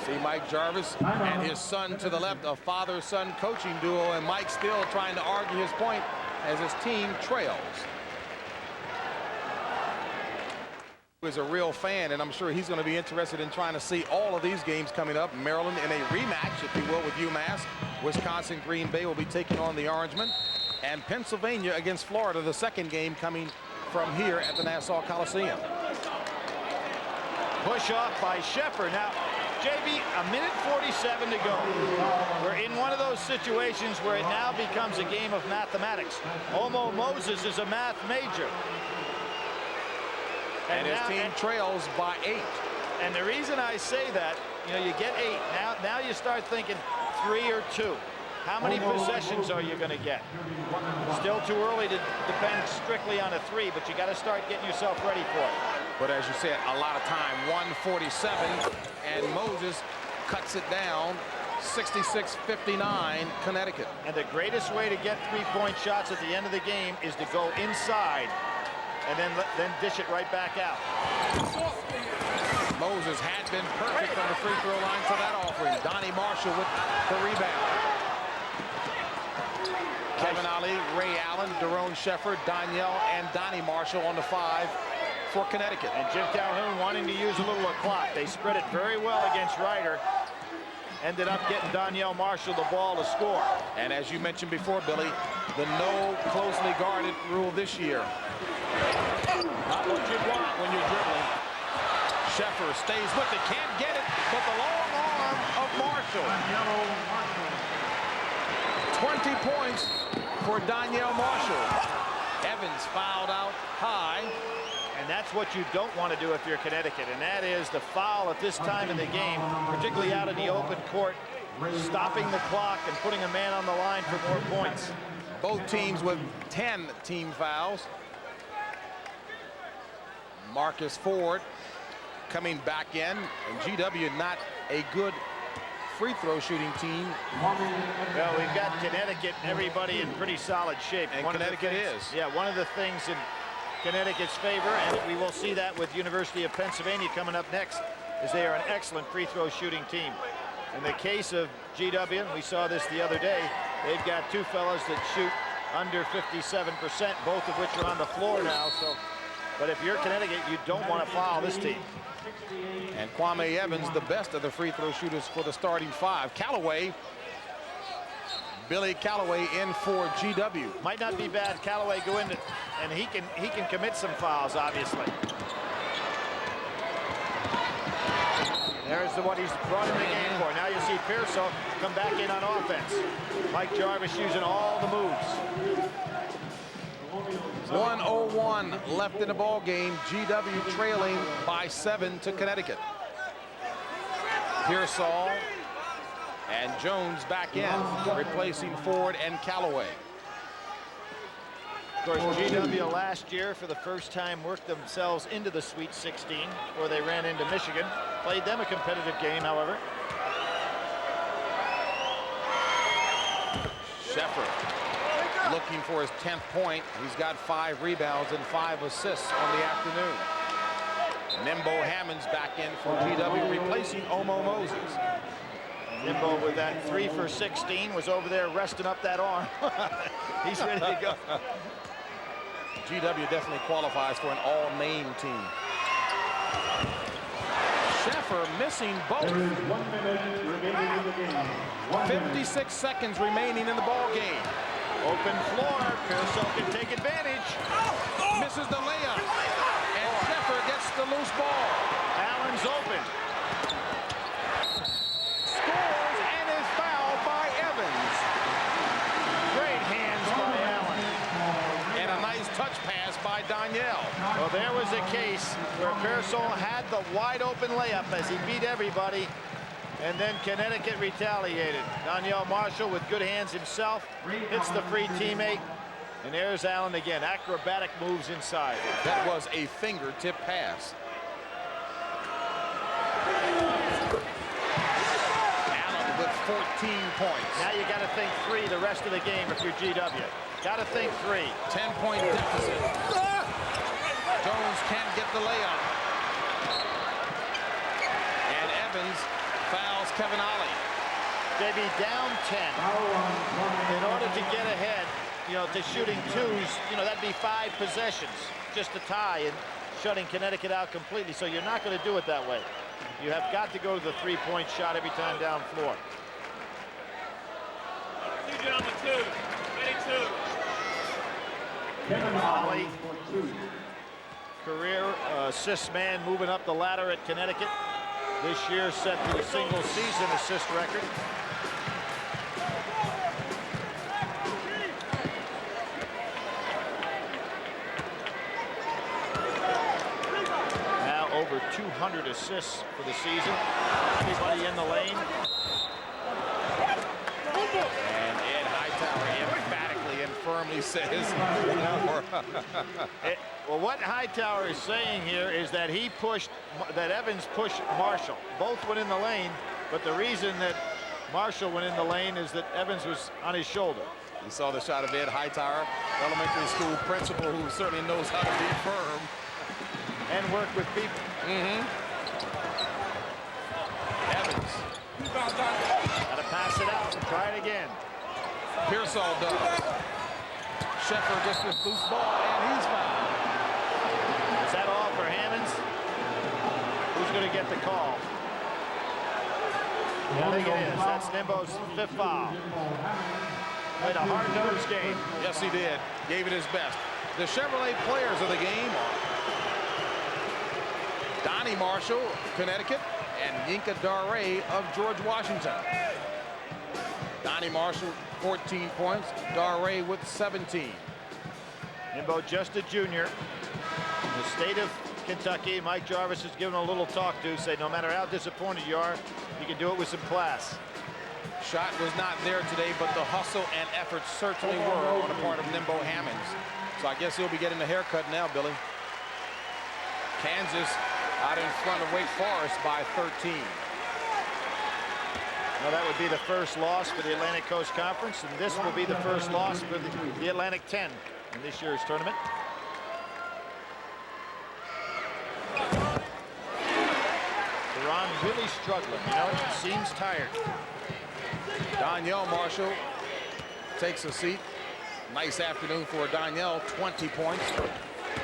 See Mike Jarvis and his son to the left, a father-son coaching duo, and Mike still trying to argue his point as his team trails. Is a real fan, and I'm sure he's going to be interested in trying to see all of these games coming up. Maryland in a rematch, if you will, with UMass. Wisconsin, Green Bay will be taking on the Orangemen, and Pennsylvania against Florida, the second game coming from here at the Nassau Coliseum. Push off by Sheffer. Now, JB, a minute 47 to go. We're in one of those situations where it now becomes a game of mathematics. Omo Moses is a math major. And his team trails by 8. And the reason I say that, you know, you get 8. Now you start thinking 3 or 2. How many possessions are you going to get? Still too early to depend strictly on a 3, but you got to start getting yourself ready for it. But as you said, a lot of time, 1:47, and Moses cuts it down, 66-59, Connecticut. And the greatest way to get 3-point shots at the end of the game is to go inside and then dish it right back out. Moses had been perfect on the free throw line for that offering. Donnie Marshall with the rebound. Kevin Ali, Ray Allen, Daron Sheffer, Danielle, and Donnie Marshall on the 5 for Connecticut. And Jim Calhoun wanting to use a little of clock. They spread it very well against Ryder. Ended up getting Danielle Marshall the ball to score. And as you mentioned before, Billy, the no closely guarded rule this year. Not what you want when you're dribbling. Sheffer stays with it, can't get it, but the long arm of Marshall. 20 points for Danielle Marshall. Evans fouled out high. And that's what you don't want to do if you're Connecticut, and that is the foul at this time in the game, particularly out of the open court, stopping the clock and putting a man on the line for more points. Both teams with 10 team fouls. Marcus Ford coming back in, and GW not a good free throw shooting team. Well, we've got Connecticut and everybody in pretty solid shape. And Connecticut is. Yeah, one of the things in Connecticut's favor, and we will see that with University of Pennsylvania coming up next, is they are an excellent free throw shooting team. In the case of GW, and we saw this the other day, they've got 2 fellas that shoot under 57%, both of which are on the floor now. So, but if you're Connecticut, you don't want to foul this team. And Kwame Evans, the best of the free throw shooters for the starting 5. Callaway, Billy Callaway in for GW. Might not be bad. Callaway go in, and he can commit some fouls, obviously. There's what he's brought in the game for. Now you see Pearso come back in on offense. Mike Jarvis using all the moves. 1:01 left in the ball game. GW trailing by 7 to Connecticut. Pearsall and Jones back in, replacing Ford and Callaway. Of course, GW last year for the first time worked themselves into the Sweet 16 before they ran into Michigan. Played them a competitive game, however. Sheffer looking for his 10th point. He's got 5 rebounds and 5 assists on the afternoon. Nimbo Hammond's back in for GW, replacing Omo Moses. Nimbo with that 3 for 16 was over there resting up that arm. He's ready to go. GW definitely qualifies for an all-name team. Sheffer missing both. 56 seconds remaining in the ball game. Open floor. Pearsall can take advantage. Misses the layup. And Sheffer gets the loose ball. Allen's open. Scores and is fouled by Evans. Great hands by Allen. And a nice touch pass by Danielle. Well, there was a case where Pearsall had the wide open layup as he beat everybody. And then Connecticut retaliated. Danielle Marshall with good hands himself hits the free teammate. And there's Allen again. Acrobatic moves inside. That was a fingertip pass. Allen with 14 points. Now you got to think 3 the rest of the game if you're GW. Got to think 3. 10-point deficit. can't get the layup. And Evans fouls Kevin Ollie. They be down 10. In order to get ahead, to shooting twos, that'd be 5 possessions just to tie and shutting Connecticut out completely. So you're not going to do it that way. You have got to go to the three-point shot every time down floor. Kevin Ollie, career assist man, moving up the ladder at Connecticut. This year set the single season assist record. Now over 200 assists for the season. Everybody in the lane. And Ed Hightower emphatically and firmly says more. Well, what Hightower is saying here is that Evans pushed Marshall. Both went in the lane, but the reason that Marshall went in the lane is that Evans was on his shoulder. You saw the shot of Ed Hightower, elementary school principal who certainly knows how to be firm. And work with people. Evans. Gotta pass it out and try it again. Pearsall does. Sheffer just with loose ball, and he's fouled. Is that all for Hammonds? Who's going to get the call? I think it is. That's Nimbo's 5th foul. Played a hard-nosed game. Yes, he did. Gave it his best. The Chevrolet players of the game are Donnie Marshall, Connecticut, and Yinka Dare of George Washington. Donnie Marshall, 14 points. Dare with 17. Nimbo just a junior. In the state of Kentucky, Mike Jarvis has given a little talk to, say no matter how disappointed you are, you can do it with some class. Shot was not there today, but the hustle and effort certainly were on the part of Nimbo Hammonds. So I guess he'll be getting a haircut now, Billy. Kansas out in front of Wake Forest by 13. Well, that would be the first loss for the Atlantic Coast Conference, and this will be the first loss for the Atlantic 10 in this year's tournament. Ron really struggling, seems tired. Donyell Marshall takes a seat. Nice afternoon for Donyell, 20 points.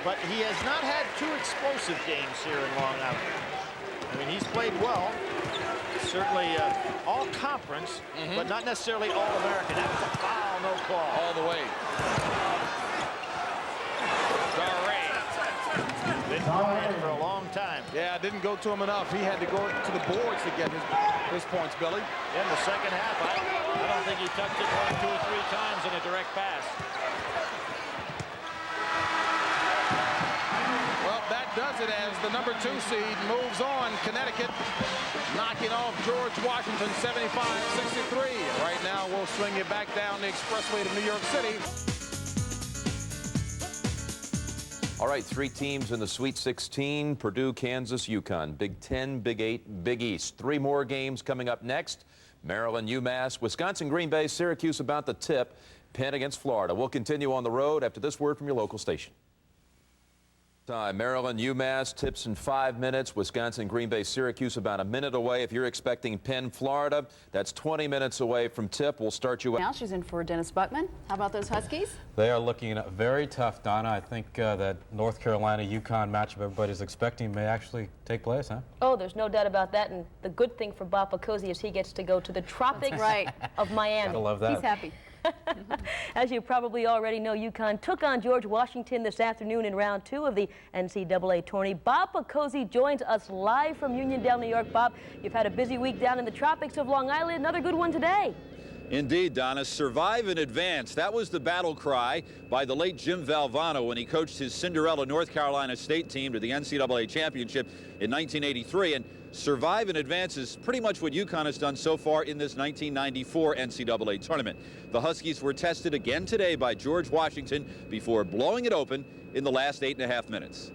But he has not had 2 explosive games here in Long Island. I mean, he's played well. Certainly all conference, but not necessarily all American. That was a foul, no call. All the way. Dare. Been quiet for a long time. Yeah, didn't go to him enough. He had to go to the boards to get his points, Billy. In the second half, I don't think he touched it 1, 2, or 3 times in a direct pass. Well, that does it as the number 2 seed moves on. Connecticut knocking off George Washington 75-63. Right now, we'll swing you back down the expressway to New York City. All right, 3 teams in the Sweet 16, Purdue, Kansas, UConn. Big 10, Big 8, Big East. 3 more games coming up next. Maryland, UMass, Wisconsin, Green Bay, Syracuse about the tip. Penn against Florida. We'll continue on the road after this word from your local station. Time. Maryland, UMass, tips in 5 minutes. Wisconsin, Green Bay, Syracuse about a minute away. If you're expecting Penn, Florida, that's 20 minutes away from tip. We'll start you. Now she's in for Dennis Buckman. How about those Huskies? They are looking very tough, Donna. I think that North Carolina-UConn matchup everybody's expecting may actually take place, huh? Oh, there's no doubt about that. And the good thing for Bob Picozzi is he gets to go to the tropics of Miami. Gotta love that. He's happy. As you probably already know, UConn took on George Washington this afternoon in round 2 of the NCAA tourney. Bob Picozzi joins us live from Uniondale, New York. Bob, you've had a busy week down in the tropics of Long Island. Another good one today. Indeed, Donna. Survive and advance. That was the battle cry by the late Jim Valvano when he coached his Cinderella North Carolina State team to the NCAA championship in 1983. And survive and advance is pretty much what UConn has done so far in this 1994 NCAA tournament. The Huskies were tested again today by George Washington before blowing it open in the last 8.5 minutes.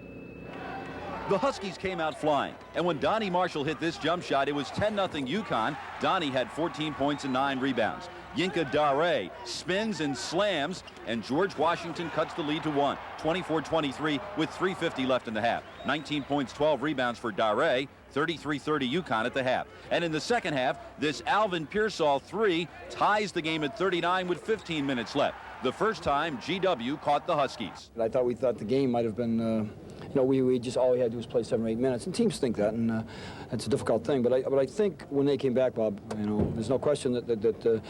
The Huskies came out flying, and when Donnie Marshall hit this jump shot, it was 10-0 UConn. Donnie had 14 points and 9 rebounds. Yinka Dare spins and slams, and George Washington cuts the lead to 1, 24-23 with 3:50 left in the half. 19 points, 12 rebounds for Dare. 33-30 UConn at the half. And in the second half, this Alvin Pearsall 3 ties the game at 39 with 15 minutes left. The first time GW caught the Huskies. I thought the game might have been, you know, we just all we had to do was play 7 or 8 minutes, and teams think that, and it's a difficult thing. But I think when they came back, Bob, you know, there's no question that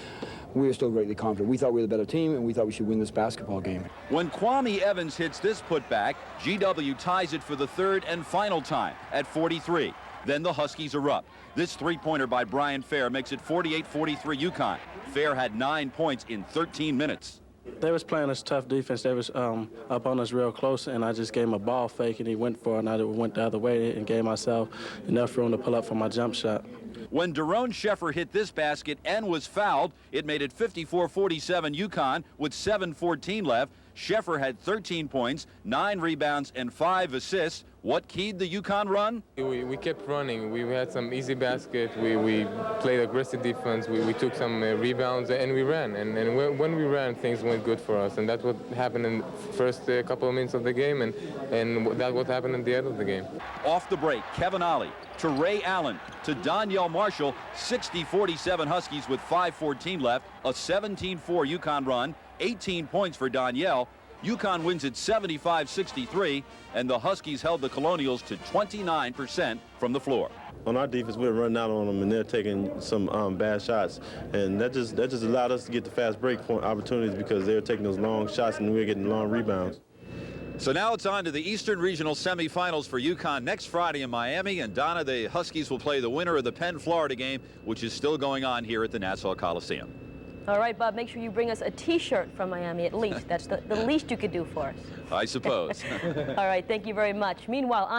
we are still greatly confident. We thought we were the better team, and we thought we should win this basketball game. When Kwame Evans hits this putback, GW ties it for the third and final time at 43. Then the Huskies erupt. This three-pointer by Brian Fair makes it 48-43 UConn. Fair had 9 points in 13 minutes. They was playing us tough defense. They was up on us real close, and I just gave him a ball fake, and he went for it, and I went the other way and gave myself enough room to pull up for my jump shot. When Daron Sheffer hit this basket and was fouled, it made it 54-47 UConn with 7:14 left. Sheffer had 13 points, 9 rebounds, and 5 assists. What keyed the UConn run? We kept running. We had some easy baskets. We played aggressive defense. We took some rebounds, and we ran. And when we ran, things went good for us. And that's what happened in the first couple of minutes of the game, and that's what happened at the end of the game. Off the break, Kevin Ollie to Ray Allen to Donyell Marshall. 60-47 Huskies with 5:14 left. A 17-4 UConn run. 18 points for Donyell. UConn wins at 75-63, and the Huskies held the Colonials to 29% from the floor. On our defense, we're running out on them, and they're taking some bad shots, and that just allowed us to get the fast break point opportunities because they're taking those long shots and we're getting long rebounds. So now it's on to the Eastern Regional semifinals for UConn next Friday in Miami, and Donna, the Huskies will play the winner of the Penn-Florida game, which is still going on here at the Nassau Coliseum. All right, Bob, make sure you bring us a T-shirt from Miami at least. That's the least you could do for us. I suppose. All right, thank you very much. Meanwhile,